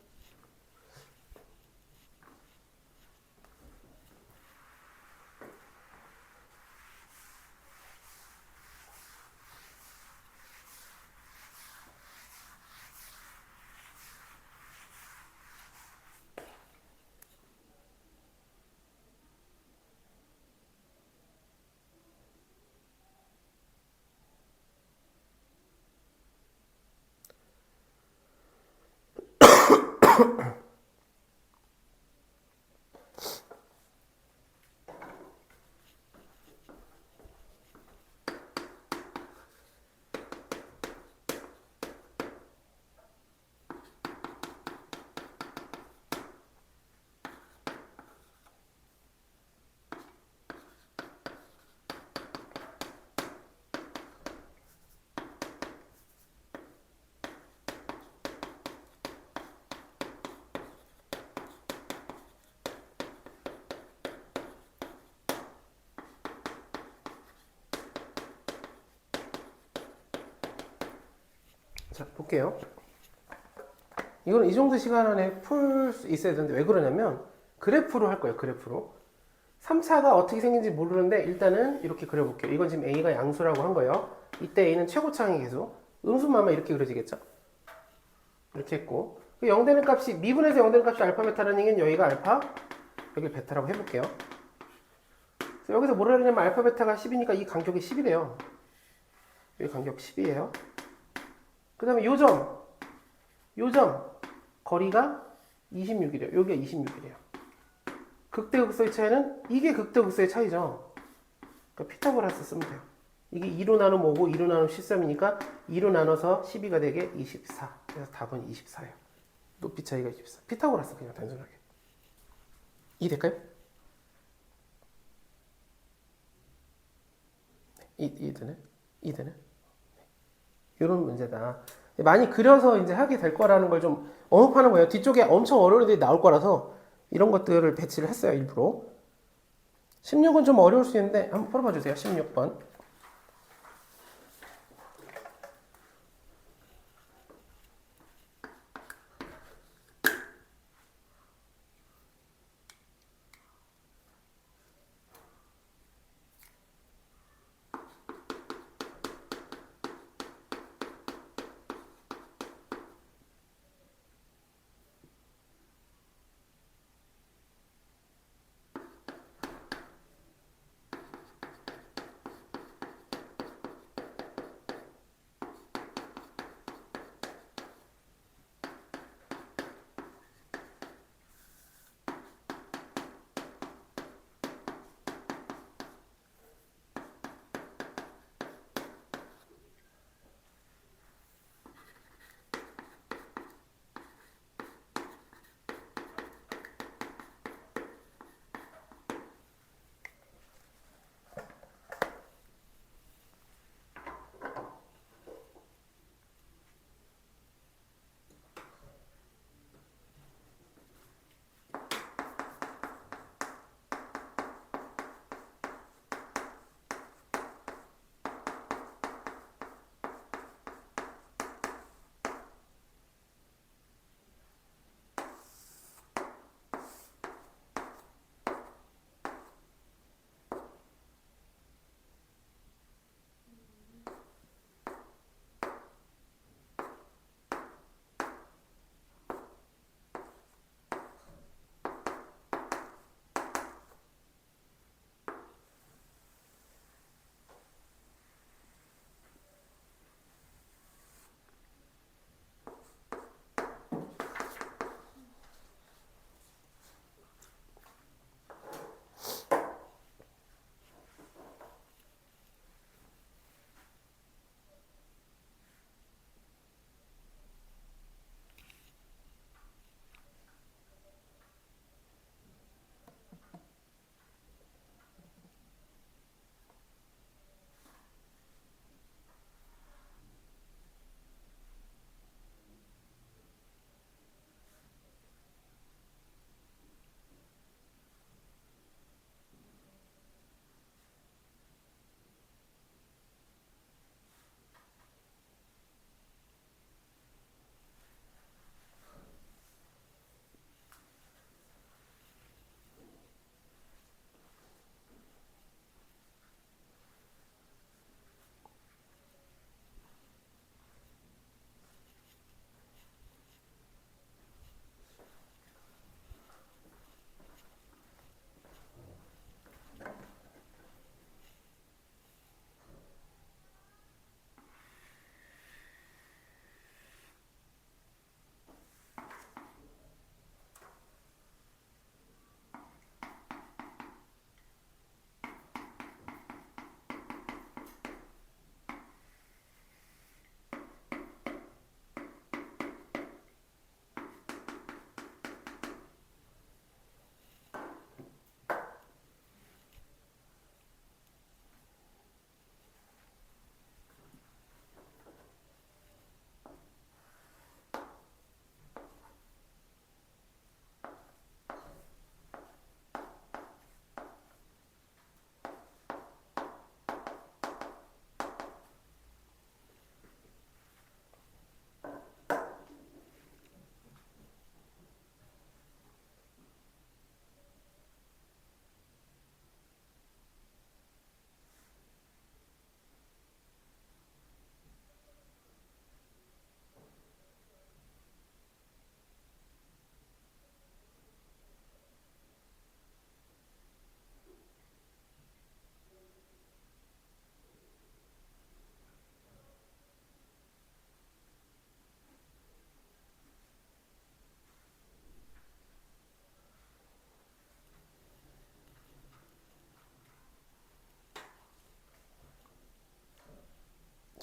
자 볼게요. 이거는 이 정도 시간 안에 풀 수 있어야 되는데 왜 그러냐면 그래프로 할 거예요. 그래프로 3차가 어떻게 생긴지 모르는데 일단은 이렇게 그려볼게요. 이건 지금 A가 양수라고 한 거예요. 이때 A는 최고차항의 계수. 음수만 아마 이렇게 그려지겠죠? 이렇게 했고 0 되는 값이 미분에서 0 되는 값이 알파 베타라는 얘기는 여기가 알파 여기 베타라고 해볼게요. 그래서 여기서 뭐라 그러냐면 알파 베타가 10이니까 이 간격이 10이래요. 여기 간격 10이에요. 그 다음에 요점 거리가 26이래요. 여기가 26이래요. 극대 극소의 차이는 이게 극대 극소의 차이죠. 그러니까 피타고라스 쓰면 돼요. 이게 2로 나누면 5고 2로 나누면 13이니까 2로 나눠서 12가 되게 24. 그래서 답은 24예요. 높이 차이가 24. 피타고라스 그냥 단순하게. 이해될까요? 이해되네? 이해되네? 이런 문제다. 많이 그려서 이제 하게 될 거라는 걸 좀 언급하는 거예요. 뒤쪽에 엄청 어려운 애들이 나올 거라서 이런 것들을 배치를 했어요, 일부러. 16은 좀 어려울 수 있는데 한번 풀어봐 주세요. 16번.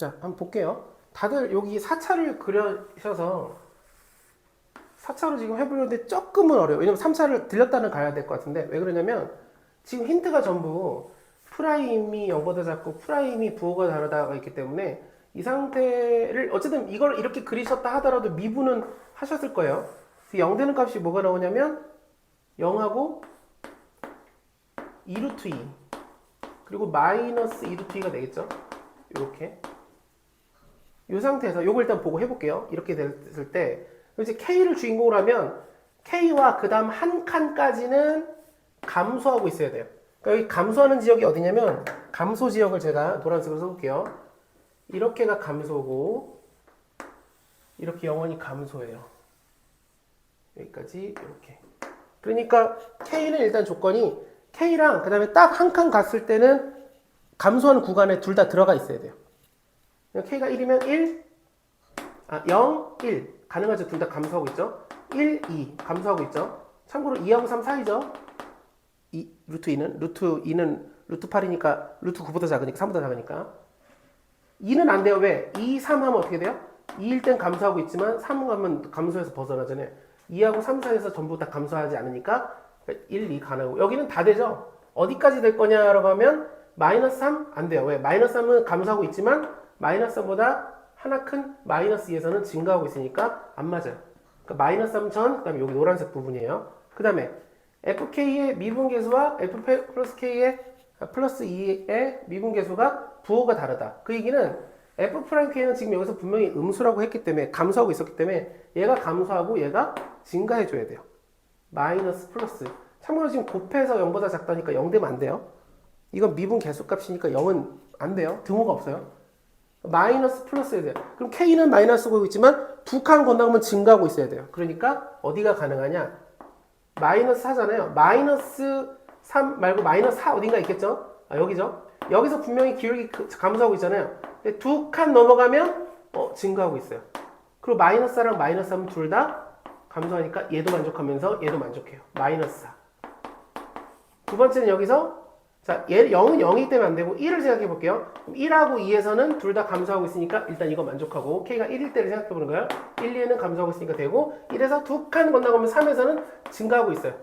자, 한번 볼게요. 다들 여기 4차를 그려셔서 4차로 지금 해보려는데 조금은 어려워요. 왜냐면 3차를 들렸다는 가야 될 것 같은데 왜 그러냐면 지금 힌트가 전부 프라임이 0보다 작고 프라임이 부호가 다르다가 있기 때문에 이 상태를 어쨌든 이걸 이렇게 그리셨다 하더라도 미분은 하셨을 거예요. 0 되는 값이 뭐가 나오냐면 0하고 2루트 2 그리고 마이너스 2루트 2가 되겠죠. 이렇게 이 상태에서 요걸 일단 보고 해볼게요. 이렇게 됐을 때 이제 K를 주인공으로 하면 K와 그 다음 한 칸까지는 감소하고 있어야 돼요. 그러니까 여기 감소하는 지역이 어디냐면 감소 지역을 제가 노란색으로 써볼게요. 이렇게가 감소고 이렇게 영원히 감소해요. 여기까지 이렇게. 그러니까 K는 일단 조건이 K랑 그 다음에 딱 한 칸 갔을 때는 감소하는 구간에 둘 다 들어가 있어야 돼요. K가 1이면 1, 0, 1 가능하죠. 둘 다 감소하고 있죠. 1, 2 감소하고 있죠. 참고로 2하고 3 사이죠. 루트 2는 루트 8이니까 루트 9보다 작으니까 3보다 작으니까 2는 안 돼요. 왜? 2, 3 하면 어떻게 돼요? 2일 땐 감소하고 있지만 3 하면 감소해서 벗어나잖아요. 2하고 3 사이에서 전부 다 감소하지 않으니까 1, 2 가능하고 여기는 다 되죠. 어디까지 될 거냐라고 하면 마이너스 3 안 돼요. 왜? 마이너스 3은 감소하고 있지만 마이너스 3보다 하나 큰 마이너스 2에서는 증가하고 있으니까 안 맞아요. 그러니까 마이너스 3 전, 그 다음에 여기 노란색 부분이에요. 그 다음에 fk의 미분계수와 f 플러스 k의 플러스 2의 미분계수가 부호가 다르다. 그 얘기는 f'k는 지금 여기서 분명히 음수라고 했기 때문에 감소하고 있었기 때문에 얘가 감소하고 얘가 증가해줘야 돼요. 마이너스 플러스. 참고로 지금 곱해서 0보다 작다니까 0 되면 안 돼요. 이건 미분 개수값이니까 0은 안 돼요. 등호가 없어요. 마이너스 플러스여야 돼요. 그럼 K는 마이너스고 있지만 두 칸 건너가면 증가하고 있어야 돼요. 그러니까 어디가 가능하냐? 마이너스 4잖아요. 마이너스 3 말고 마이너스 4 어딘가 있겠죠? 여기죠. 여기서 분명히 기울기 감소하고 있잖아요. 근데 두 칸 넘어가면 증가하고 있어요. 그리고 마이너스 4랑 마이너스 3은 둘 다 감소하니까 얘도 만족하면서 얘도 만족해요. 마이너스 4. 두 번째는 여기서 자, 얘 0은 0이기 때문에 안 되고 1을 생각해 볼게요. 1하고 2에서는 둘 다 감소하고 있으니까 일단 이거 만족하고 K가 1일 때를 생각해 보는 거예요. 1, 2에는 감소하고 있으니까 되고 1에서 두 칸 건너가면 3에서는 증가하고 있어요.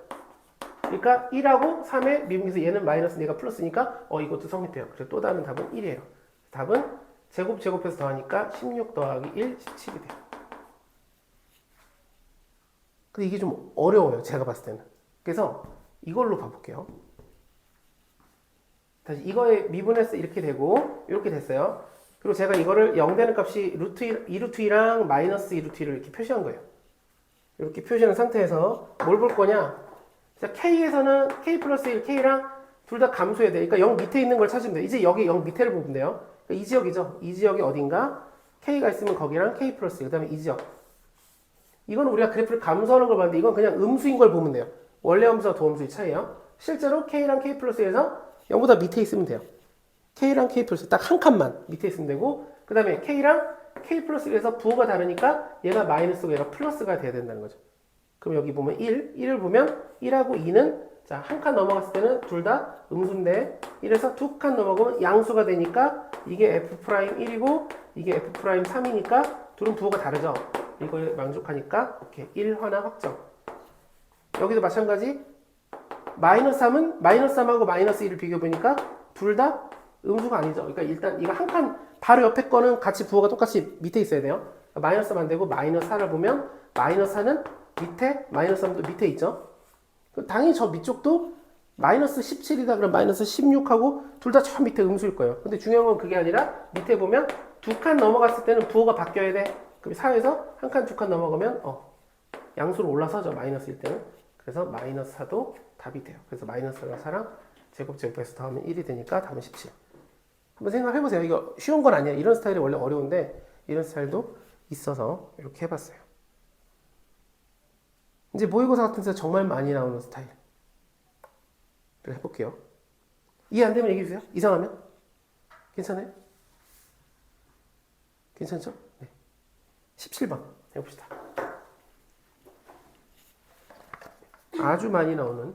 그러니까 1하고 3의 미분계수 얘는 마이너스 얘가 플러스니까 이것도 성립해요. 그래서 또 다른 답은 1이에요. 답은 제곱해서 더하니까 16 더하기 1, 17이 돼요. 근데 이게 좀 어려워요. 제가 봤을 때는. 그래서 이걸로 봐볼게요. 다시 이거의 미분해서 이렇게 되고 이렇게 됐어요. 그리고 제가 이거를 0 되는 값이 루트 2루트 2랑 마이너스 2루트 2를 이렇게 표시한 거예요. 이렇게 표시한 상태에서 뭘 볼 거냐? 자, K에서는 K 플러스 1, K랑 둘 다 감소해야 돼. 그러니까 0 밑에 있는 걸 찾으면 돼. 이제 여기 0 밑에를 보면 돼요. 그러니까 이 지역이죠. 이 지역이 어딘가 K가 있으면 거기랑 K 플러스 1, 그 다음에 이 지역. 이건 우리가 그래프를 감소하는 걸 봤는데 이건 그냥 음수인 걸 보면 돼요. 원래 함수와 도함수의 차이예요. 실제로 K랑 K 플러스 1에서 0보다 밑에 있으면 돼요. K랑 K 플러스 딱 한 칸만 밑에 있으면 되고 그 다음에 K랑 K 플러스 1에서 부호가 다르니까 얘가 마이너스고 얘가 플러스가 돼야 된다는 거죠. 그럼 여기 보면 1을 보면 1하고 2는 자, 한 칸 넘어갔을 때는 둘 다 음수인데 1에서 두 칸 넘어가면 양수가 되니까 이게 F'1이고 이게 F'3이니까 둘은 부호가 다르죠. 이걸 만족하니까 오케이 1 하나 확정. 여기도 마찬가지 마이너스 3은 마이너스 3하고 마이너스 1을 비교해보니까 둘 다 음수가 아니죠. 그러니까 일단 이거 한 칸 바로 옆에 거는 같이 부호가 똑같이 밑에 있어야 돼요. 마이너스 3 안 되고 마이너스 4를 보면 마이너스 4는 밑에 마이너스 3도 밑에 있죠. 당연히 저 밑쪽도 마이너스 17이다 그러면 마이너스 16하고 둘 다 저 밑에 음수일 거예요. 근데 중요한 건 그게 아니라 밑에 보면 두 칸 넘어갔을 때는 부호가 바뀌어야 돼. 그럼 4에서 한 칸, 두 칸 넘어가면 양수로 올라서죠. 마이너스일 때는. 그래서 마이너스 4도 답이 돼요. 그래서 마이너스 4랑 제곱해서 더하면 1이 되니까 답은 17. 한번 생각해보세요. 이거 쉬운 건 아니에요. 이런 스타일이 원래 어려운데 이런 스타일도 있어서 이렇게 해봤어요. 이제 모의고사 같은 데서 정말 많이 나오는 스타일을 해볼게요. 이해 안 되면 얘기해주세요. 이상하면? 괜찮아요? 괜찮죠? 네. 17번 해봅시다. 아주 많이 나오는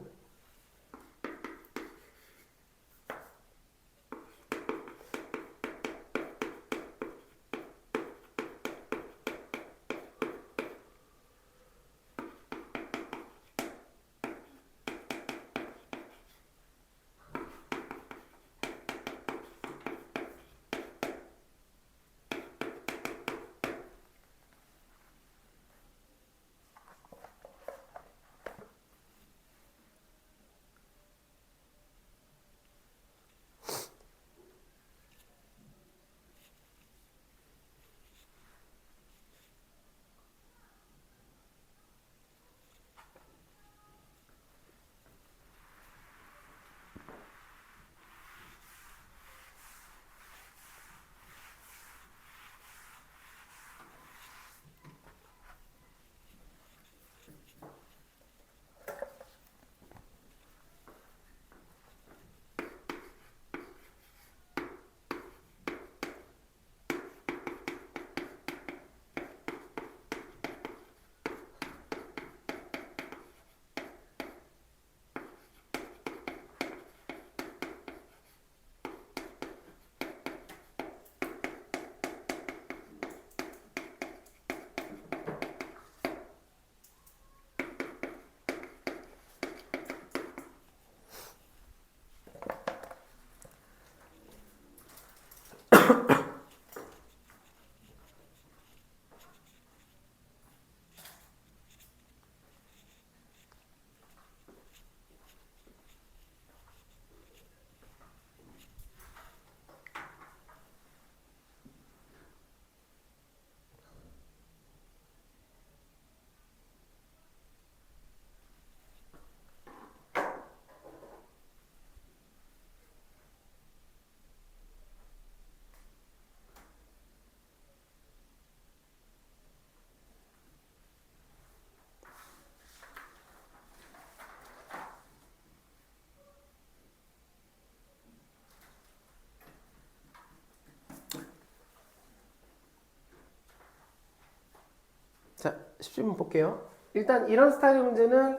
자, 10분 볼게요. 일단 이런 스타일의 문제는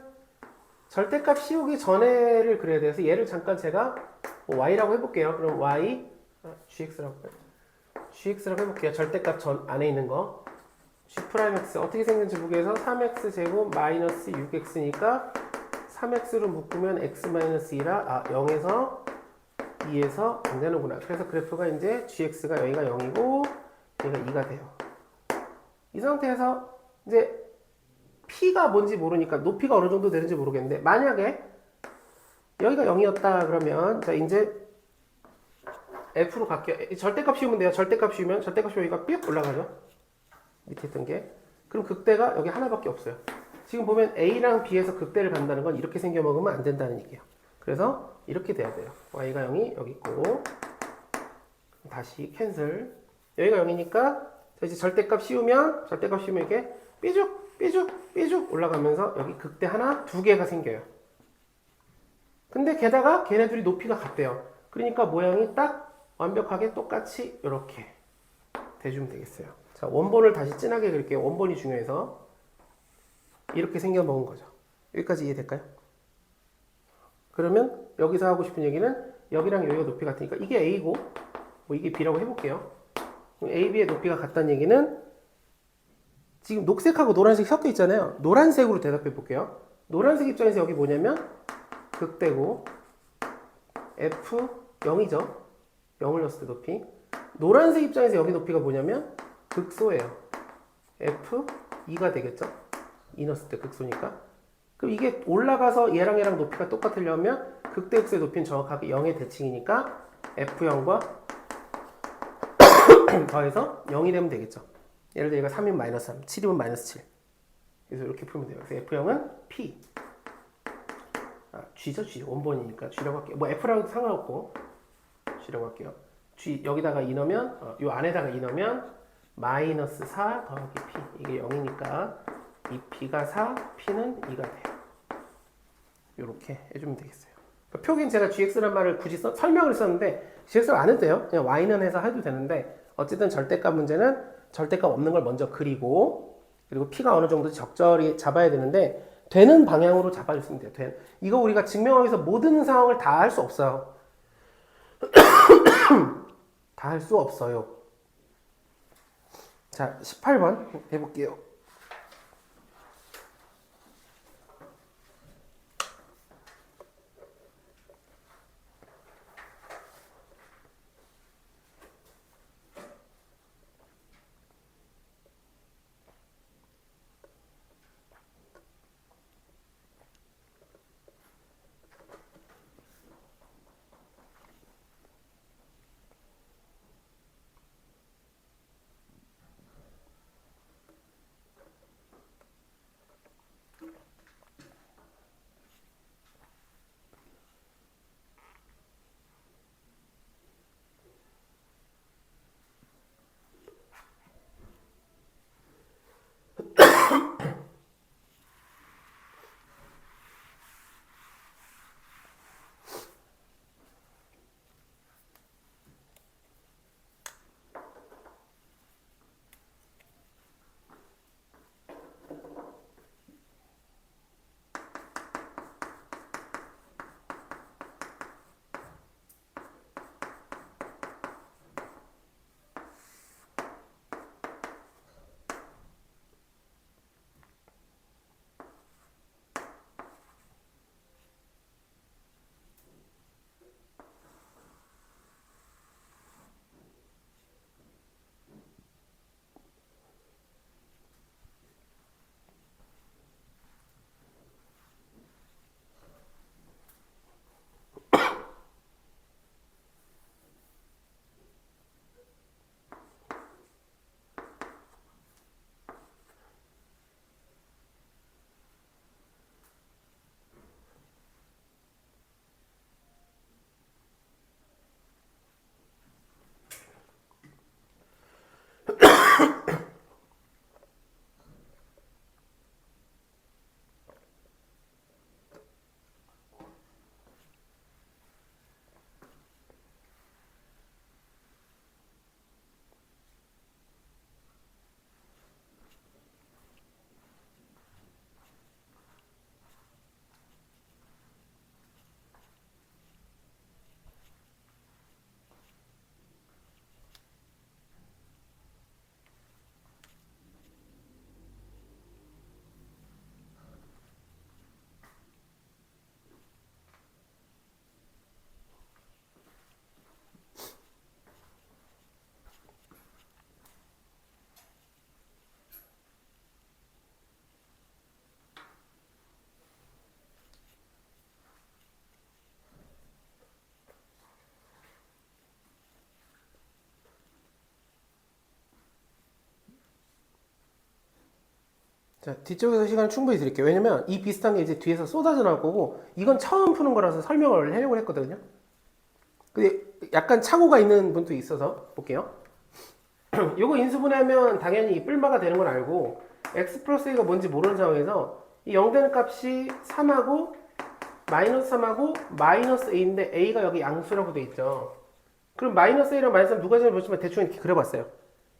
절대값 씌우기 전에를 그려야 돼서 얘를 잠깐 제가 뭐 y라고 해볼게요. 그럼 y, gx라고 해볼게요. 절대값 전 안에 있는 거. g'x 어떻게 생긴지 보기 위해서 3x 제곱 마이너스 6x니까 3x로 묶으면 x 마이너스 2라 0에서 2에서 안 되는구나. 그래서 그래프가 이제 gx가 여기가 0이고 여기가 2가 돼요. 이 상태에서 이제 P가 뭔지 모르니까 높이가 어느 정도 되는지 모르겠는데 만약에 여기가 0이었다 그러면 자 이제 F로 갈게요. 절대값 씌우면 돼요. 절대값 씌우면 여기가 삐 올라가죠. 밑에 있던 게. 그럼 극대가 여기 하나밖에 없어요. 지금 보면 A랑 B에서 극대를 간다는 건 이렇게 생겨 먹으면 안 된다는 얘기예요. 그래서 이렇게 돼야 돼요. Y가 0이 여기 있고 다시 캔슬. 여기가 0이니까 이제 절대값 씌우면 이게 삐죽 올라가면서 여기 극대 하나, 두 개가 생겨요. 근데 게다가 걔네들이 높이가 같대요. 그러니까 모양이 딱 완벽하게 똑같이 이렇게 대주면 되겠어요. 자, 원본을 다시 진하게 그릴게요. 원본이 중요해서 이렇게 생겨 먹은 거죠. 여기까지 이해될까요? 그러면 여기서 하고 싶은 얘기는 여기랑 여기가 높이 같으니까 이게 A고 뭐 이게 B라고 해볼게요. A, B의 높이가 같다는 얘기는 지금 녹색하고 노란색 섞여 있잖아요. 노란색으로 대답해 볼게요. 노란색 입장에서 여기 뭐냐면 극대고 F 0이죠. 0을 넣었을 때 높이. 노란색 입장에서 여기 높이가 뭐냐면 극소예요. F 2가 되겠죠. 2 넣었을 때 극소니까. 그럼 이게 올라가서 얘랑 높이가 똑같으려면 극대 극소의 높이는 정확하게 0의 대칭이니까 F0과 더해서 0이 되면 되겠죠. 예를 들어 얘가 3이면 마이너스 3, 7이면 마이너스 7. 그래서 이렇게 풀면 돼요. 그래서 F0은 P. G죠, G. 원본이니까 G라고 할게요. 뭐 F라고도 상관없고 G라고 할게요. G 여기다가 2 넣으면 요 안에다가 2 넣으면 마이너스 4 더하기 P. 이게 0이니까 이 P가 4, P는 2가 돼요. 요렇게 해주면 되겠어요. 표기는 제가 GX라는 말을 굳이 설명을 썼는데 GX를 안 해도 돼요. 그냥 Y는 해서 해도 되는데 어쨌든 절대값 문제는 절대값 없는 걸 먼저 그리고 그리고 P가 어느 정도 적절히 잡아야 되는데 되는 방향으로 잡아줬으면 돼요. 이거 우리가 증명하기 위해서 모든 상황을 다 할 수 없어요. 다 할 수 없어요. 자, 18번 해볼게요. 자, 뒤쪽에서 시간을 충분히 드릴게요. 왜냐면 이 비슷한 게 이제 뒤에서 쏟아져 나올 거고 이건 처음 푸는 거라서 설명을 하려고 했거든요. 근데 약간 착오가 있는 분도 있어서 볼게요. 요거 인수분해하면 당연히 이 뿔마가 되는 걸 알고 x 플러스 a가 뭔지 모르는 상황에서 이 0 되는 값이 3하고 마이너스 3하고 마이너스 a인데 a가 여기 양수라고 돼 있죠. 그럼 마이너스 a랑 마이너스 3 누가 제일 보시면 대충 이렇게 그려봤어요.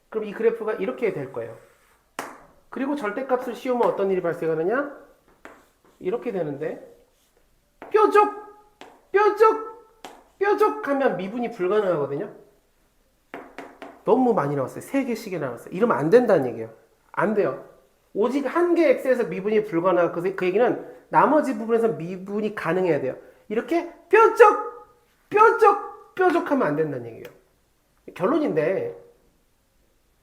그럼 이 그래프가 이렇게 될 거예요. 그리고 절대값을 씌우면 어떤 일이 발생하느냐? 이렇게 되는데 뾰족하면 미분이 불가능하거든요. 너무 많이 나왔어요. 3개씩이 나왔어요. 이러면 안 된다는 얘기예요. 안 돼요. 오직 한 개 x에서 미분이 불가능하고 그 얘기는 나머지 부분에서 미분이 가능해야 돼요. 이렇게 뾰족하면 안 된다는 얘기예요. 결론인데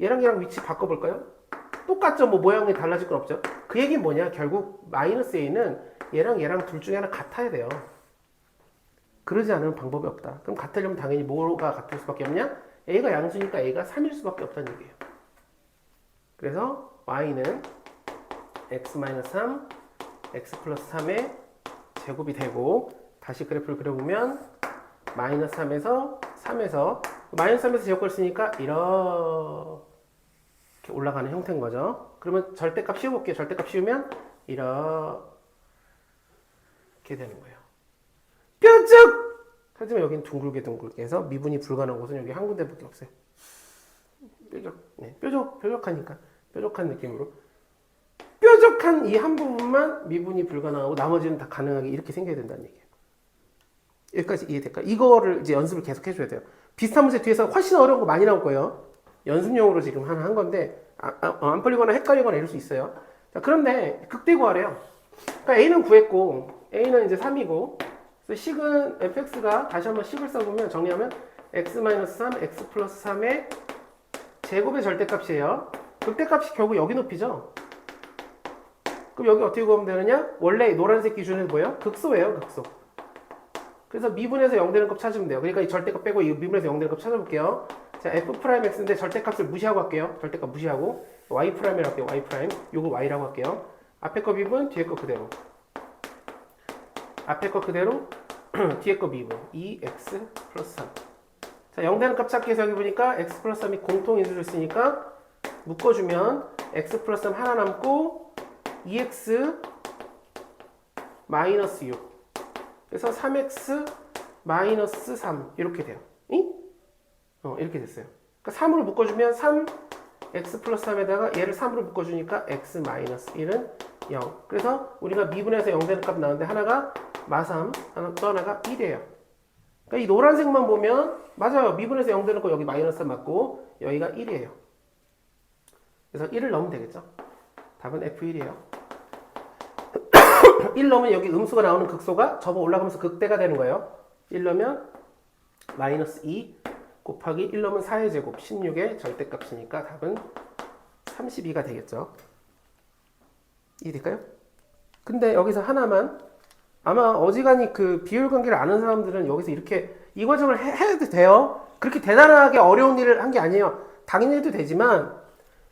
얘랑 위치 바꿔볼까요? 똑같죠. 뭐 모양이 달라질 건 없죠. 그 얘기는 뭐냐? 결국 마이너스 a는 얘랑 둘 중에 하나 같아야 돼요. 그러지 않으면 방법이 없다. 그럼 같으려면 당연히 뭐가 같을 수밖에 없냐? a가 양수니까 a가 3일 수밖에 없다는 얘기예요. 그래서 y는 x-3, x 플러스 3의 제곱이 되고 다시 그래프를 그려보면 마이너스 3에서 3에서 마이너스 3에서 제곱을 쓰니까 이렇게 올라가는 형태인 거죠. 그러면 절대값 씌워볼게요. 절대값 씌우면 이렇게 되는 거예요. 뾰족! 하지만 여기는 둥글게 해서 미분이 불가능한 곳은 여기 한 군데밖에 없어요. 뾰족하니까 뾰족한 느낌으로 뾰족한 이 한 부분만 미분이 불가능하고 나머지는 다 가능하게 이렇게 생겨야 된다는 얘기예요. 여기까지 이해될까요? 이거를 이제 연습을 계속 해줘야 돼요. 비슷한 문제 뒤에서 훨씬 어려운 거 많이 나올 거예요. 연습용으로 지금 하나 한 건데 안 풀리거나 헷갈리거나 이럴 수 있어요. 자, 그런데 극대구하래요. 그러니까 a는 구했고 a는 이제 3이고 그래서 식은 fx가 다시 한번 식을 써보면 정리하면 x-3, x 플러스 3의 제곱의 절대값이에요. 극대값이 결국 여기 높이죠. 그럼 여기 어떻게 구하면 되느냐? 원래 노란색 기준은 뭐예요? 극소예요, 극소. 그래서 미분에서 0 되는 값 찾으면 돼요. 그러니까 이 절대값 빼고 이 미분에서 0 되는 값 찾아볼게요. 자, f'(x인데 절대값을 무시하고 할게요. 절대값 무시하고 y'이라고 할게요. y'. 요거 y라고 할게요. 앞에 거 미분, 뒤에 거 그대로. 앞에 거 그대로, 뒤에 거 미분. 2x 플러스 3. 자, 0 되는 값 찾기 위해서 여기 보니까 x 플러스 3이 공통인수를 쓰니까 묶어주면 x 플러스 3 하나 남고 2x 마이너스 6. 그래서 3x 마이너스 3 이렇게 돼요. 이렇게 됐어요. 그러니까 3으로 묶어주면 3 x 플러스 3에다가 얘를 3으로 묶어주니까 x 마이너스 1은 0. 그래서 우리가 미분해서 0 되는 값 나오는데 하나가 마3, 또 하나가 1이에요. 그러니까 이 노란색만 보면 맞아요. 미분해서 0 되는 거 여기 마이너스 3 맞고 여기가 1이에요. 그래서 1을 넣으면 되겠죠. 답은 F1이에요. 1 넣으면 여기 음수가 나오는 극소가 접어 올라가면서 극대가 되는 거예요. 1 넣으면 마이너스 2 곱하기 1 넣으면 4의 제곱 16의 절대값이니까 답은 32가 되겠죠. 이해될까요? 근데 여기서 하나만 아마 어지간히 그 비율 관계를 아는 사람들은 여기서 이렇게 이 과정을 해도 돼요. 그렇게 대단하게 어려운 일을 한 게 아니에요. 당연히 해도 되지만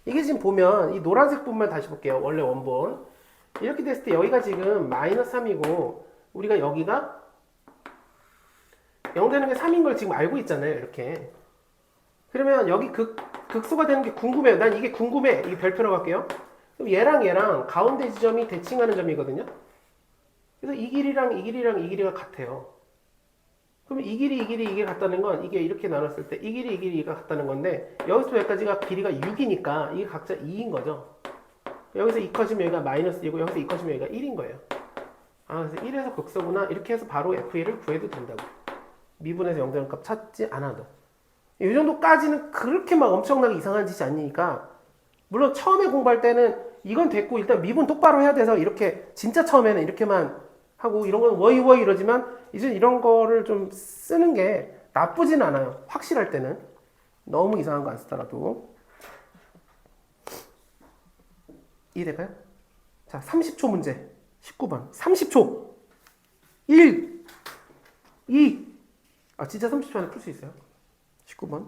이게 지금 보면 이 노란색 부분만 다시 볼게요. 원래 원본 이렇게 됐을 때 여기가 지금 마이너스 3이고 우리가 여기가 0 되는 게 3인 걸 지금 알고 있잖아요. 이렇게 그러면 여기 극소가 되는 게 궁금해요. 난 이게 궁금해. 이게 별표로 갈게요. 그럼 얘랑 가운데 지점이 대칭하는 점이거든요. 그래서 이 길이랑 이 길이가 같아요. 그럼 이 길이 같다는 건 이게 이렇게 나눴을 때 이 길이가 같다는 건데 여기서부터 여기까지가 길이가 6이니까 이게 각자 2인 거죠. 여기서 2 커지면 여기가 마이너스 2고 여기서 2 커지면 여기가 1인 거예요. 그래서 1에서 극소구나 이렇게 해서 바로 f1을 구해도 된다고. 미분에서 0 되는 값 찾지 않아도. 이 정도까지는 그렇게 막 엄청나게 이상한 짓이 아니니까 물론 처음에 공부할 때는 이건 됐고 일단 미분 똑바로 해야 돼서 이렇게 진짜 처음에는 이렇게만 하고 이런 건 워이 이러지만 이제 이런 거를 좀 쓰는 게 나쁘진 않아요. 확실할 때는. 너무 이상한 거 안 쓰더라도. 이해될까요? 자, 30초 문제. 19번. 30초. 1, 2. 진짜 30초 안에 풀 수 있어요. 19번.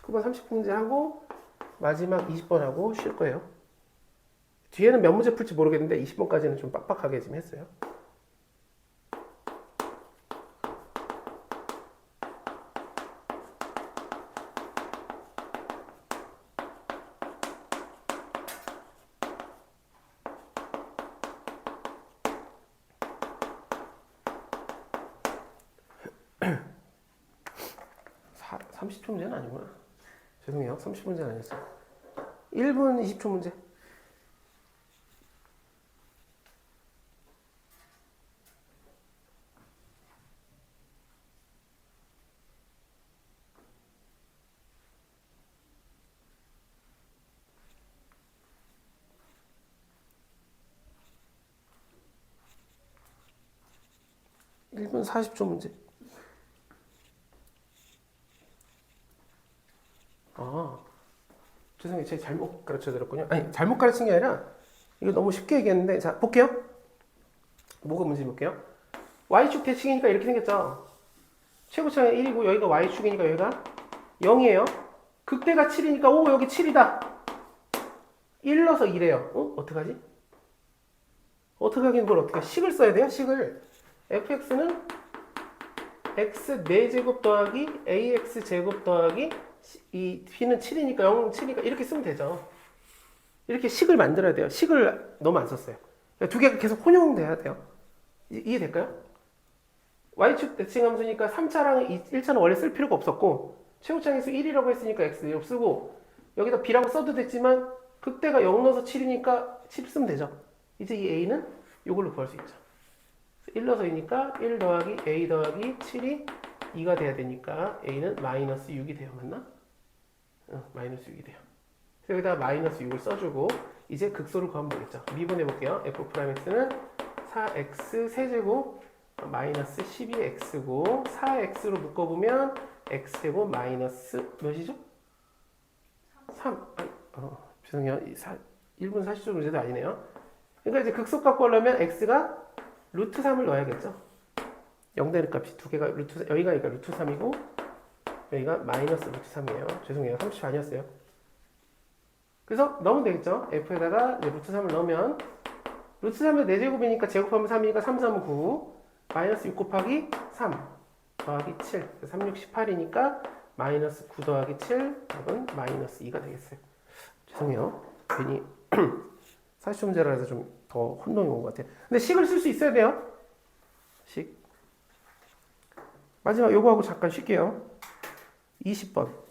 19번 30문제 하고 마지막 20번 하고 쉴 거예요. 뒤에는 몇 문제 풀지 모르겠는데 20번까지는 좀 빡빡하게 지금 했어요. 사, 30초 문제는 아니구나. 죄송해요. 30문제는 아니었어요. 1분 20초 문제. 일 분 40초 문제. 아, 죄송해요. 제가 잘못 가르쳐 드렸군요. 아니, 잘못 가르친 게 아니라 이거 너무 쉽게 얘기했는데, 자, 볼게요. 뭐가 문제 볼게요. y축 대칭이니까 이렇게 생겼죠. 최고차는 1이고 여기가 y축이니까 여기가 0이에요. 극대가 7이니까 오 여기 7이다. 1 넣어서 2래요. 어떡하지? 어떻게 하긴 뭘 어떻게 식을 써야 돼요? 식을. fx는 x 4제곱 더하기 ax 제곱 더하기 이 b는 7이니까 0은 7이니까 이렇게 쓰면 되죠. 이렇게 식을 만들어야 돼요. 식을 너무 안 썼어요. 두 개가 계속 혼용돼야 돼요. 이해될까요? y축 대칭 함수니까 3차랑 1차는 원래 쓸 필요가 없었고 최고차항수 1이라고 했으니까 x 쓰고 여기다 b라고 써도 됐지만 극대가 0 넣어서 7이니까 7 쓰면 되죠. 이제 이 a는 이걸로 구할 수 있죠. 1 넣어서 2니까 1 더하기 a 더하기 7이 2가 돼야 되니까 a는 마이너스 6이 돼요. 맞나? 마이너스 6이 돼요. 그래서 여기다가 마이너스 6을 써주고 이제 극소를 구하면 되겠죠. 미분해 볼게요. f'x는 4x 세제곱 마이너스 12x고 4x로 묶어보면 x제곱 마이너스 몇이죠? 3. 죄송해요. 1분 40초 문제도 아니네요. 그러니까 이제 극소 갖고 하려면 x가 루트 3을 넣어야겠죠. 0 되는 값이 두 개가 루트, 여기가 그러니까 루트 3이고 여기가 마이너스 루트 3이에요. 죄송해요. 30 아니었어요. 그래서 넣으면 되겠죠. f에다가 루트 3을 넣으면 루트 3의 4제곱이니까 제곱하면 3이니까 3, 3은 9 마이너스 6 곱하기 3 더하기 7 3, 6, 18이니까 마이너스 9 더하기 7 답은 마이너스 2가 되겠어요. 죄송해요. 괜히 40초 문제라 해서 좀 더 혼동이 온 것 같아요. 근데 식을 쓸 수 있어야 돼요. 식. 마지막 요거 하고 잠깐 쉴게요. 20번.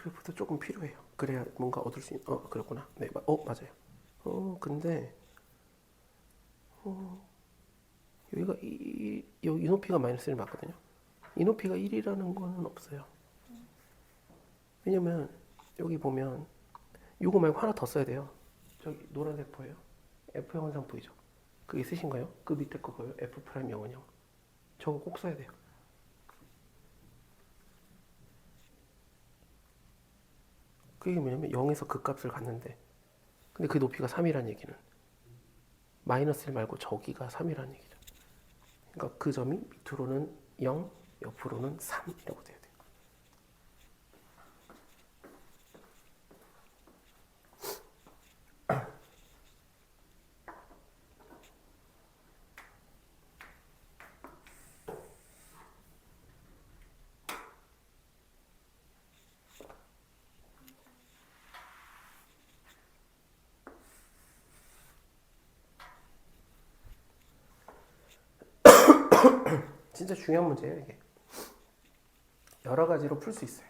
FF도 조금 필요해요. 그래야 뭔가 얻을 수 있는. 그렇구나. 네, 맞아요. 근데 여기가 이 높이가 마이너스 1 맞거든요. 이 높이가 1이라는 거는 없어요. 왜냐면 여기 보면 요거 말고 하나 더 써야 돼요. 저기 노란색 보여요? F형 원상 보이죠? 그게 있으신가요? 그 밑에 거 보여요? F 프라임 영원형. 저거 꼭 써야 돼요. 그게 뭐냐면 0에서 그 값을 갔는데 근데 그 높이가 3이라는 얘기는 마이너스 1 말고 저기가 3이라는 얘기죠. 그러니까 그 점이 밑으로는 0, 옆으로는 3이라고 돼요. 진짜 중요한 문제예요, 이게. 여러 가지로 풀 수 있어요.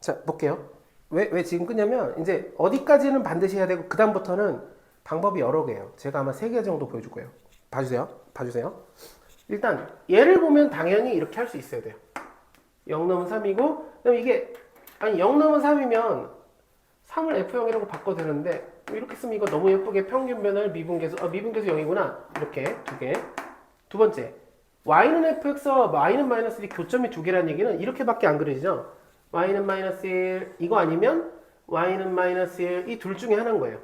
자, 볼게요. 왜 지금 끄냐면 이제 어디까지는 반드시 해야 되고 그 다음부터는 방법이 여러 개예요. 제가 아마 3개 정도 보여줄 거예요. 봐주세요. 일단 얘를 보면 당연히 이렇게 할 수 있어야 돼요. 0 넘은 3이고 그다음에 이게 0 넘은 3이면 3을 F형이라고 바꿔도 되는데 이렇게 쓰면 이거 너무 예쁘게 평균변을 미분계수 0이구나. 이렇게 두 개. 두 번째, y는 fx와 y는 마이너스 1이 교점이 두 개라는 얘기는 이렇게밖에 안 그려지죠. y는 마이너스 1 이거 아니면 y는 마이너스 1 이 둘 중에 하나인 거예요.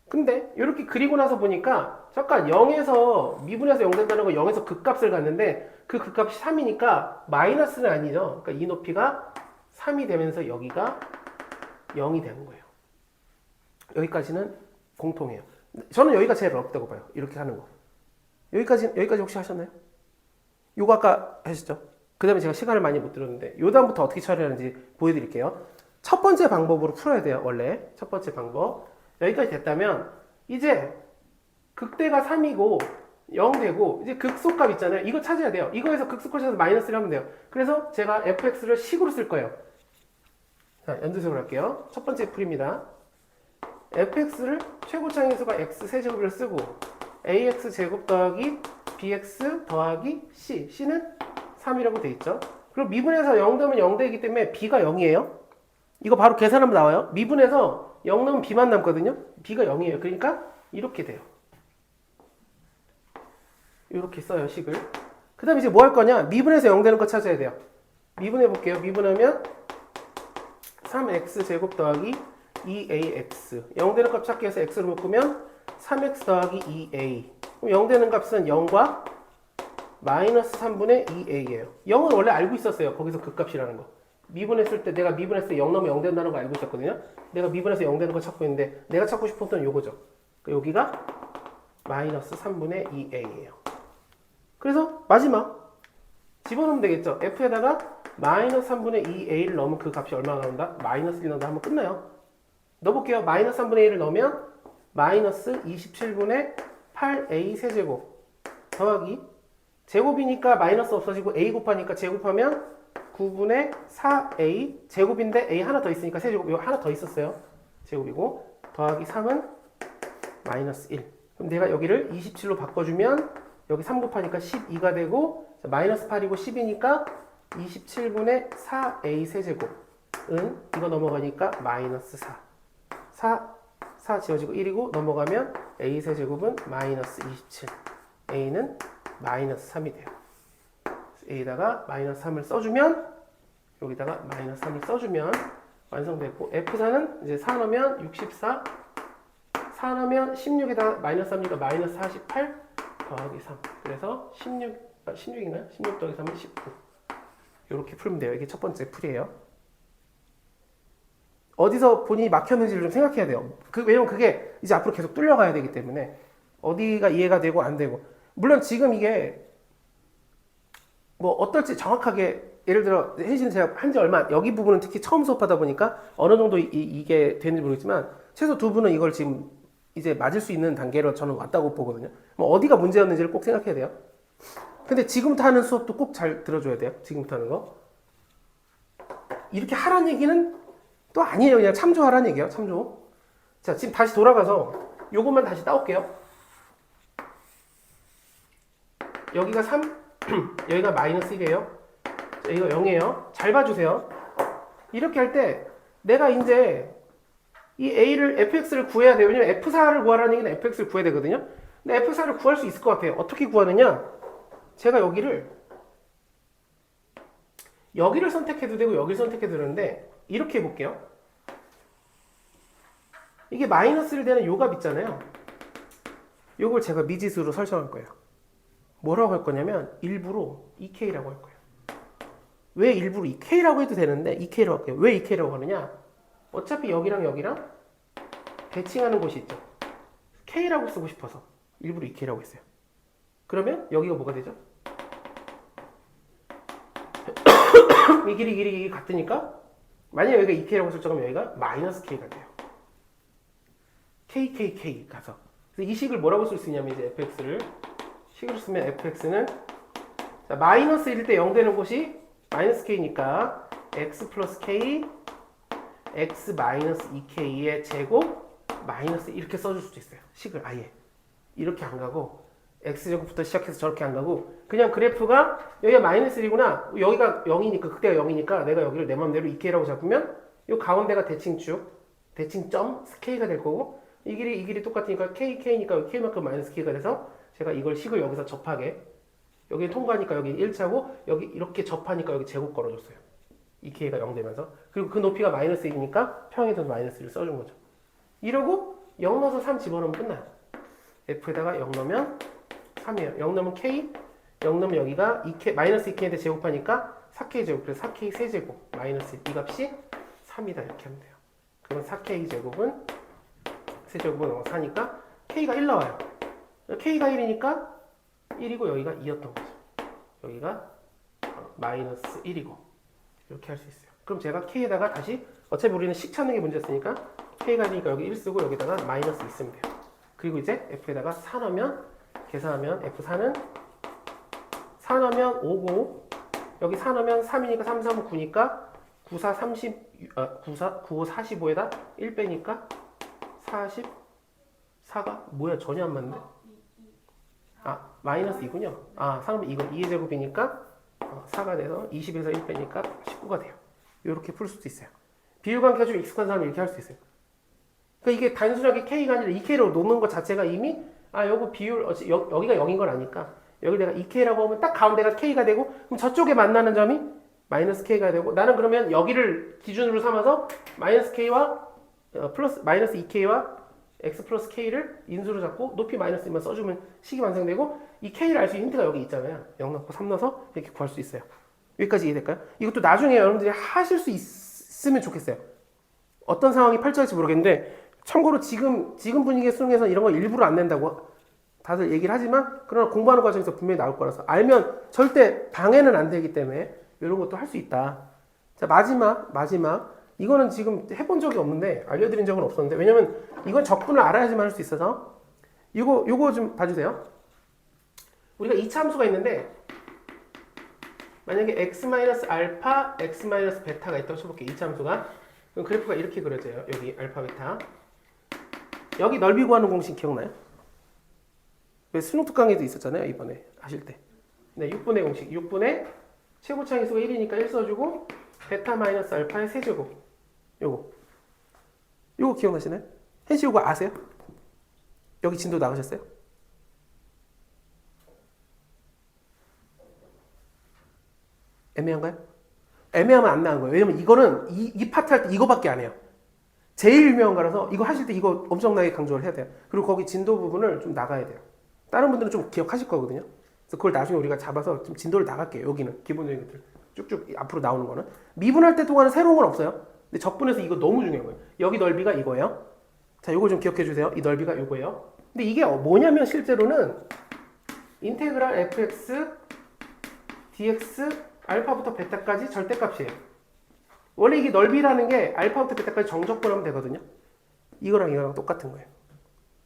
근데 이렇게 그리고 나서 보니까 잠깐 0에서 미분해서 0 된다는 거 0에서 극값을 갔는데 그 극값이 3이니까 마이너스는 아니죠. 그러니까 이 높이가 3이 되면서 여기가 0이 되는 거예요. 여기까지는 공통해요. 저는 여기가 제일 어렵다고 봐요. 이렇게 하는 거. 여기까지 혹시 하셨나요? 요거 아까 하셨죠? 그 다음에 제가 시간을 많이 못 들었는데 요 다음부터 어떻게 처리하는지 보여드릴게요. 첫 번째 방법으로 풀어야 돼요. 원래 첫 번째 방법. 여기까지 됐다면 이제 극대가 3이고 0 되고 이제 극소값 있잖아요. 이거 찾아야 돼요. 이거에서 극소값에서 마이너스를 하면 돼요. 그래서 제가 fx를 식으로 쓸 거예요. 자, 연두색으로 할게요. 첫 번째 풀입니다. fx를 최고차항인수가 x 세제곱을 쓰고 ax 제곱 더하기 bx 더하기 c. c는 3이라고 돼 있죠. 그리고 미분해서 0 되면 0 되기 때문에 b가 0이에요. 이거 바로 계산하면 나와요. 미분해서 0 넣으면 b만 남거든요. b가 0이에요. 그러니까 이렇게 돼요. 이렇게 써요, 식을. 그 다음에 이제 뭐 할 거냐? 미분해서 0 되는 거 찾아야 돼요. 미분해 볼게요. 미분하면 3x 제곱 더하기 2ax. 0 되는 값 찾기 위해서 x로 묶으면 3x 더하기 2a. 그럼 0 되는 값은 0과 마이너스 3분의 2a예요. 0은 원래 알고 있었어요. 거기서 그 값이라는 거. 미분했을 때 내가 미분했을 때 0 넣으면 0 된다는 거 알고 있었거든요. 내가 미분해서 0 되는 거 찾고 있는데 내가 찾고 싶었던 요거죠. 그러니까 여기가 마이너스 3분의 2a예요. 그래서 마지막 집어넣으면 되겠죠. f에다가 마이너스 3분의 2a를 넣으면 그 값이 얼마나 나온다? 마이너스 1 넣는다 하면 끝나요. 넣어볼게요. 마이너스 3분의 1을 넣으면 마이너스 27분의 8a 세제곱 더하기 제곱이니까 마이너스 없어지고 a 곱하니까 제곱하면 9분의 4a 제곱인데 a 하나 더 있으니까 세제곱. 이거 하나 더 있었어요. 제곱이고 더하기 3은 마이너스 1. 그럼 내가 여기를 27로 바꿔주면 여기 3 곱하니까 12가 되고 마이너스 8이고 10이니까 27분의 4a 세제곱은 이거 넘어가니까 마이너스 4. 4 지워지고 1이고 넘어가면 A 세제곱은 마이너스 27. A는 마이너스 3이 돼요. A에다가 마이너스 3을 써주면 여기다가 마이너스 3을 써주면 완성됐고 F4는 이제 4 넣으면 64 4 넣으면 16에다가 마이너스 3이니까 마이너스 48 더하기 3 그래서 16인가요? 16 더하기 3은 19 이렇게 풀면 돼요. 이게 첫 번째 풀이에요. 어디서 본인이 막혔는지를 좀 생각해야 돼요. 왜냐면 그게 이제 앞으로 계속 뚫려가야 되기 때문에 어디가 이해가 되고 안 되고 물론 지금 이게 뭐 어떨지 정확하게 예를 들어 혜진은 제가 한지 얼마 여기 부분은 특히 처음 수업하다 보니까 어느 정도 이게 되는지 모르겠지만 최소 두 분은 이걸 지금 이제 맞을 수 있는 단계로 저는 왔다고 보거든요. 뭐 어디가 문제였는지를 꼭 생각해야 돼요. 근데 지금부터 하는 수업도 꼭 잘 들어줘야 돼요. 지금부터 하는 거. 이렇게 하라는 얘기는 또 아니에요. 그냥 참조하라는 얘기예요. 참조. 자, 지금 다시 돌아가서 요것만 다시 따올게요. 여기가 3, 여기가 마이너스 1이에요. 여기가 0이에요. 잘 봐주세요. 이렇게 할 때 내가 이제 이 A를 fx를 구해야 돼요. 왜냐면 f4를 구하라는 얘기는 fx를 구해야 되거든요. 근데 f4를 구할 수 있을 것 같아요. 어떻게 구하느냐? 제가 여기를 선택해도 되고 여기를 선택해도 되는데 이렇게 해볼게요. 이게 마이너스를 되는 요 값 있잖아요. 요걸 제가 미지수로 설정할 거예요. 뭐라고 할 거냐면 일부러 2K라고 할 거예요. 왜 일부러 2K라고 해도 되는데 2K라고 할게요. 왜 2K라고 하느냐? 어차피 여기랑 여기랑 대칭하는 곳이 있죠. K라고 쓰고 싶어서 일부러 2K라고 했어요. 그러면 여기가 뭐가 되죠? 이 길이 같으니까 만약에 여기가 2K라고 설정하면 여기가 마이너스 K가 돼요. KKK 가서 그래서 이 식을 뭐라고 쓸 수 있냐면 이제 fx를 식으로 쓰면 fx는 마이너스 1일 때 0 되는 곳이 마이너스 K니까 x 플러스 K x 마이너스 2K의 제곱 마이너스 이렇게 써줄 수도 있어요. 식을 아예 이렇게 안 가고 x제곱부터 시작해서 저렇게 안 가고 그냥 그래프가 여기가 마이너스 1이구나 여기가 0이니까 그때가 0이니까 내가 여기를 내 맘대로 2K라고 잡으면 이 가운데가 대칭축 대칭점 K가 될 거고 이 길이 똑같으니까 K니까 K만큼 마이너스 K가 돼서 제가 이걸 식을 여기서 접하게 여기 통과하니까 여기 1차고 여기 이렇게 접하니까 여기 제곱 걸어줬어요. 2K가 0 되면서 그리고 그 높이가 마이너스 1이니까 평행에서 마이너스 1을 써준 거죠. 이러고 0 넣어서 3 집어넣으면 끝나요. F에다가 0 넣으면 3이에요. 0 넣으면 K 0 넣으면 여기가 2K, 마이너스 2K인데 제곱하니까 4K 제곱 그래서 4K 세제곱 마이너스 1 이 값이 3이다 이렇게 하면 돼요. 그러면 4K 제곱은 세제곱은 4니까 K가 1 나와요. K가 1이니까 1이고 여기가 2였던 거죠. 여기가 마이너스 1이고 이렇게 할 수 있어요. 그럼 제가 K에다가 다시 어차피 우리는 식 찾는 게 문제였으니까 K가 1이니까 여기 1 쓰고 여기다가 마이너스 2 쓰면 돼요. 그리고 이제 F에다가 4 넣으면 계산하면 F4는 4 넣으면 5고 여기 4 넣으면 3이니까 3, 3, 9니까 9, 4, 30, 9, 5, 45에다 1 빼니까 44가 뭐야 전혀 안 맞는데? 아 마이너스 2군요. 아 3, 이건 2의 제곱이니까 4가 돼서 20에서 1 빼니까 19가 돼요. 이렇게 풀 수도 있어요. 비율관계가 좀 익숙한 사람은 이렇게 할 수 있어요. 그러니까 이게 단순하게 K가 아니라 2K로 놓는 것 자체가 이미 요거 비율 여기가 0인 걸 아니까 여기 내가 2K라고 하면 딱 가운데가 K가 되고 그럼 저쪽에 만나는 점이 마이너스 K가 되고 나는 그러면 여기를 기준으로 삼아서 마이너스 K와 플러스 마이너스 2K와 x 플러스 K를 인수로 잡고 높이 마이너스 1만 써주면 식이 완성되고 이 K를 알 수 있는 힌트가 여기 있잖아요. 0 넣고 3 넣어서 이렇게 구할 수 있어요. 여기까지 이해될까요? 이것도 나중에 여러분들이 하실 수 있으면 좋겠어요. 어떤 상황이 펼쳐질지 모르겠는데 참고로 지금 분위기의 수능에서 이런 거 일부러 안 낸다고 다들 얘기를 하지만 그러나 공부하는 과정에서 분명히 나올 거라서 알면 절대 방해는 안 되기 때문에 이런 것도 할 수 있다. 자 마지막 이거는 지금 해본 적이 없는데 알려드린 적은 없었는데 왜냐면 이건 적분을 알아야지만 할 수 있어서 요거 좀 봐주세요. 우리가 2차 함수가 있는데 만약에 x-알파, x-베타가 있다고 쳐볼게요. 2차 함수가 그럼 그래프가 이렇게 그려져요. 여기 알파, 베타 여기 넓이 구하는 공식 기억나요? 왜 수능 특강에도 있었잖아요. 이번에 하실 때 네, 6분의 공식 6분의 최고차항수가 1이니까 1 써주고 베타 마이너스 알파의 세제곱 요거 이거 기억나시나요? 혜지 이거 아세요? 여기 진도 나가셨어요? 애매한가요? 애매하면 안 나온 거예요. 왜냐면 이거는 이 파트 할 때 이거밖에 안 해요. 제일 유명한 거라서 이거 하실 때 이거 엄청나게 강조를 해야 돼요. 그리고 거기 진도 부분을 좀 나가야 돼요. 다른 분들은 좀 기억하실 거거든요. 그래서 그걸 나중에 우리가 잡아서 좀 진도를 나갈게요. 여기는 기본적인 것들 쭉쭉 앞으로 나오는 거는 미분할 때 동안은 새로운 건 없어요. 근데 적분해서 이거 너무 중요한 거예요. 여기 넓이가 이거예요. 자, 이걸 좀 기억해 주세요. 이 넓이가 이거예요. 근데 이게 뭐냐면 실제로는 인테그랄 fx dx 알파부터 베타까지 절대값이에요. 원래 이게 넓이라는 게 알파부터 베타까지 정적분하면 되거든요. 이거랑 이거랑 똑같은 거예요.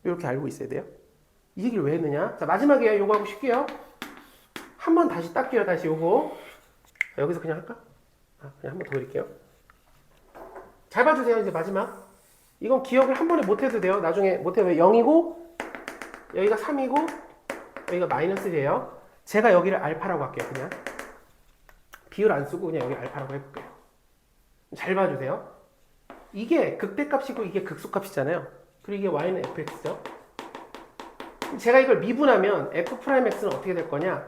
이렇게 알고 있어야 돼요. 이 얘기를 왜 했느냐? 자, 마지막에 요거 하고 쉴게요. 한 번 다시 닦게요. 다시 요거. 여기서 그냥 할까? 그냥 한 번 더 그릴게요. 잘 봐주세요. 이제 마지막. 이건 기억을 한 번에 못 해도 돼요. 나중에 못 해도 0이고 여기가 3이고 여기가 마이너스 1이에요. 제가 여기를 알파라고 할게요. 그냥 비율 안 쓰고 그냥 여기 알파라고 해볼게요. 잘 봐주세요. 이게 극대값이고 이게 극소값이잖아요. 그리고 이게 y는 fx죠. 제가 이걸 미분하면 f'x는 어떻게 될 거냐?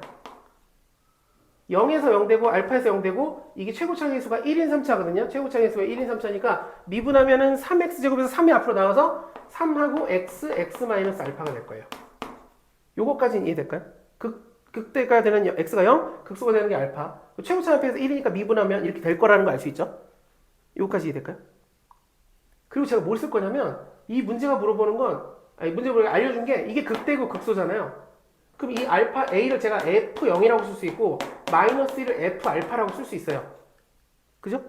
0에서 0 되고 알파에서 0 되고 이게 최고차계수가 1인 3차거든요. 최고차계수가 1인 3차니까 미분하면은 3x제곱에서 3이 앞으로 나와서 3하고 x 알파가 될 거예요. 요거까지는 이해될까요? 극대가 되는 x가 0, 극소가 되는 게 알파. 최고차계수에서 1이니까 미분하면 이렇게 될 거라는 거 알 수 있죠? 요거까지 이해될까요? 그리고 제가 뭘 쓸 거냐면 이 문제가 물어보는 건 문제가 알려준 게 이게 극대고 극소잖아요. 그럼 이 알파 A를 제가 F0이라고 쓸 수 있고 마이너스 1을 F 알파라고 쓸 수 있어요. 그죠?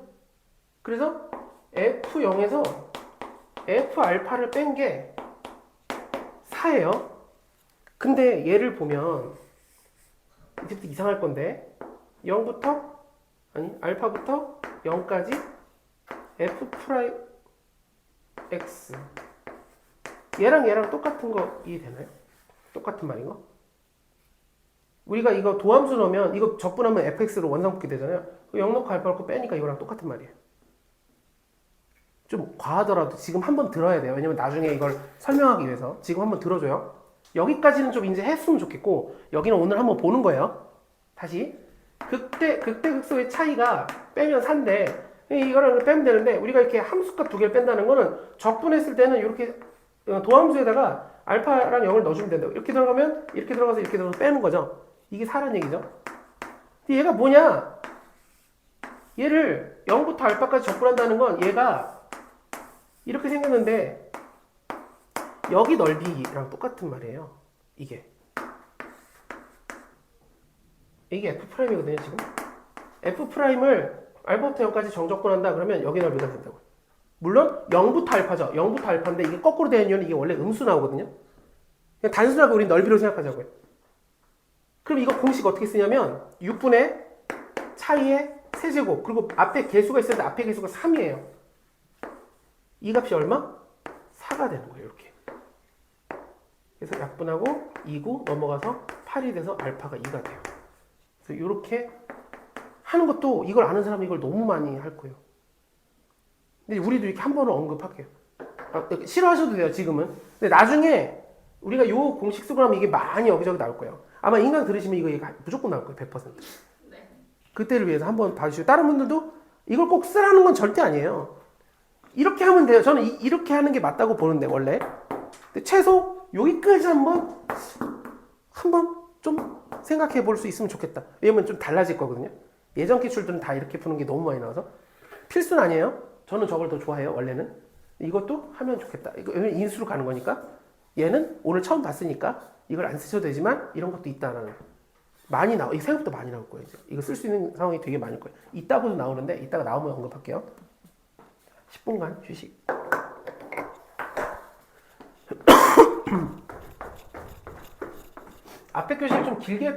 그래서 F0에서 F 알파를 뺀 게 4예요. 근데 얘를 보면 이제부터 이상할 건데 0부터 알파부터 0까지 F 프라임 X 얘랑 똑같은 거 이해되나요? 똑같은 말인 거? 우리가 이거 도함수 넣으면 이거 적분하면 fx로 원상복귀 되잖아요. 0 넣고 알파 넣고 빼니까 이거랑 똑같은 말이에요. 좀 과하더라도 지금 한번 들어야 돼요. 왜냐면 나중에 이걸 설명하기 위해서 지금 한번 들어줘요. 여기까지는 좀 이제 했으면 좋겠고 여기는 오늘 한번 보는 거예요. 다시 극소의 차이가 빼면 4인데 이거랑 빼면 되는데 우리가 이렇게 함수값 두 개를 뺀다는 거는 적분했을 때는 이렇게 도함수에다가 알파랑 0을 넣어주면 된다고. 이렇게 들어가면 이렇게 들어가서 이렇게 들어가서 빼는 거죠. 이게 4란 얘기죠. 근데 얘가 뭐냐? 얘를 0부터 알파까지 적분한다는 건 얘가 이렇게 생겼는데 여기 넓이랑 똑같은 말이에요. 이게 F'이거든요 지금. F'을 알파부터 0까지 정적분한다 그러면 여기 넓이가 된다고요. 물론 0부터 알파죠. 0부터 알파인데 이게 거꾸로 되는 이유는 이게 원래 음수 나오거든요. 그냥 단순하게 우리 넓이로 생각하자고요. 그럼 이거 공식 어떻게 쓰냐면 6분의 차이의 세제곱 그리고 앞에 개수가 있었는데 앞에 개수가 3이에요. 이 값이 얼마? 4가 되는 거예요. 이렇게. 그래서 약분하고 2구 넘어가서 8이 돼서 알파가 2가 돼요. 그래서 이렇게 하는 것도 이걸 아는 사람이 이걸 너무 많이 할 거예요. 근데 우리도 이렇게 한 번은 언급할게요. 싫어하셔도 돼요, 지금은. 근데 나중에 우리가 요 공식 쓰고 나면 이게 많이 여기저기 나올 거예요. 아마 인강 들으시면 이거 무조건 나올 거예요, 100%. 네. 그때를 위해서 한번 봐주시고, 다른 분들도 이걸 꼭 쓰라는 건 절대 아니에요. 이렇게 하면 돼요. 저는 이렇게 하는 게 맞다고 보는데, 원래. 근데 최소 여기까지 한번 좀 생각해 볼 수 있으면 좋겠다. 왜냐면 좀 달라질 거거든요. 예전 기출들은 다 이렇게 푸는 게 너무 많이 나와서. 필수는 아니에요. 저는 저걸 더 좋아해요, 원래는. 이것도 하면 좋겠다. 이거 인수로 가는 거니까. 얘는 오늘 처음 봤으니까 이걸 안 쓰셔도 되지만 이런 것도 있다라는 거. 많이 나와. 생각보다 많이 나올 거예요. 이제. 이거 쓸 수 있는 상황이 되게 많을 거예요. 이따가도 나오는데 이따가 나오면 언급할게요. 10분간 휴식. 앞에 교실 좀 길게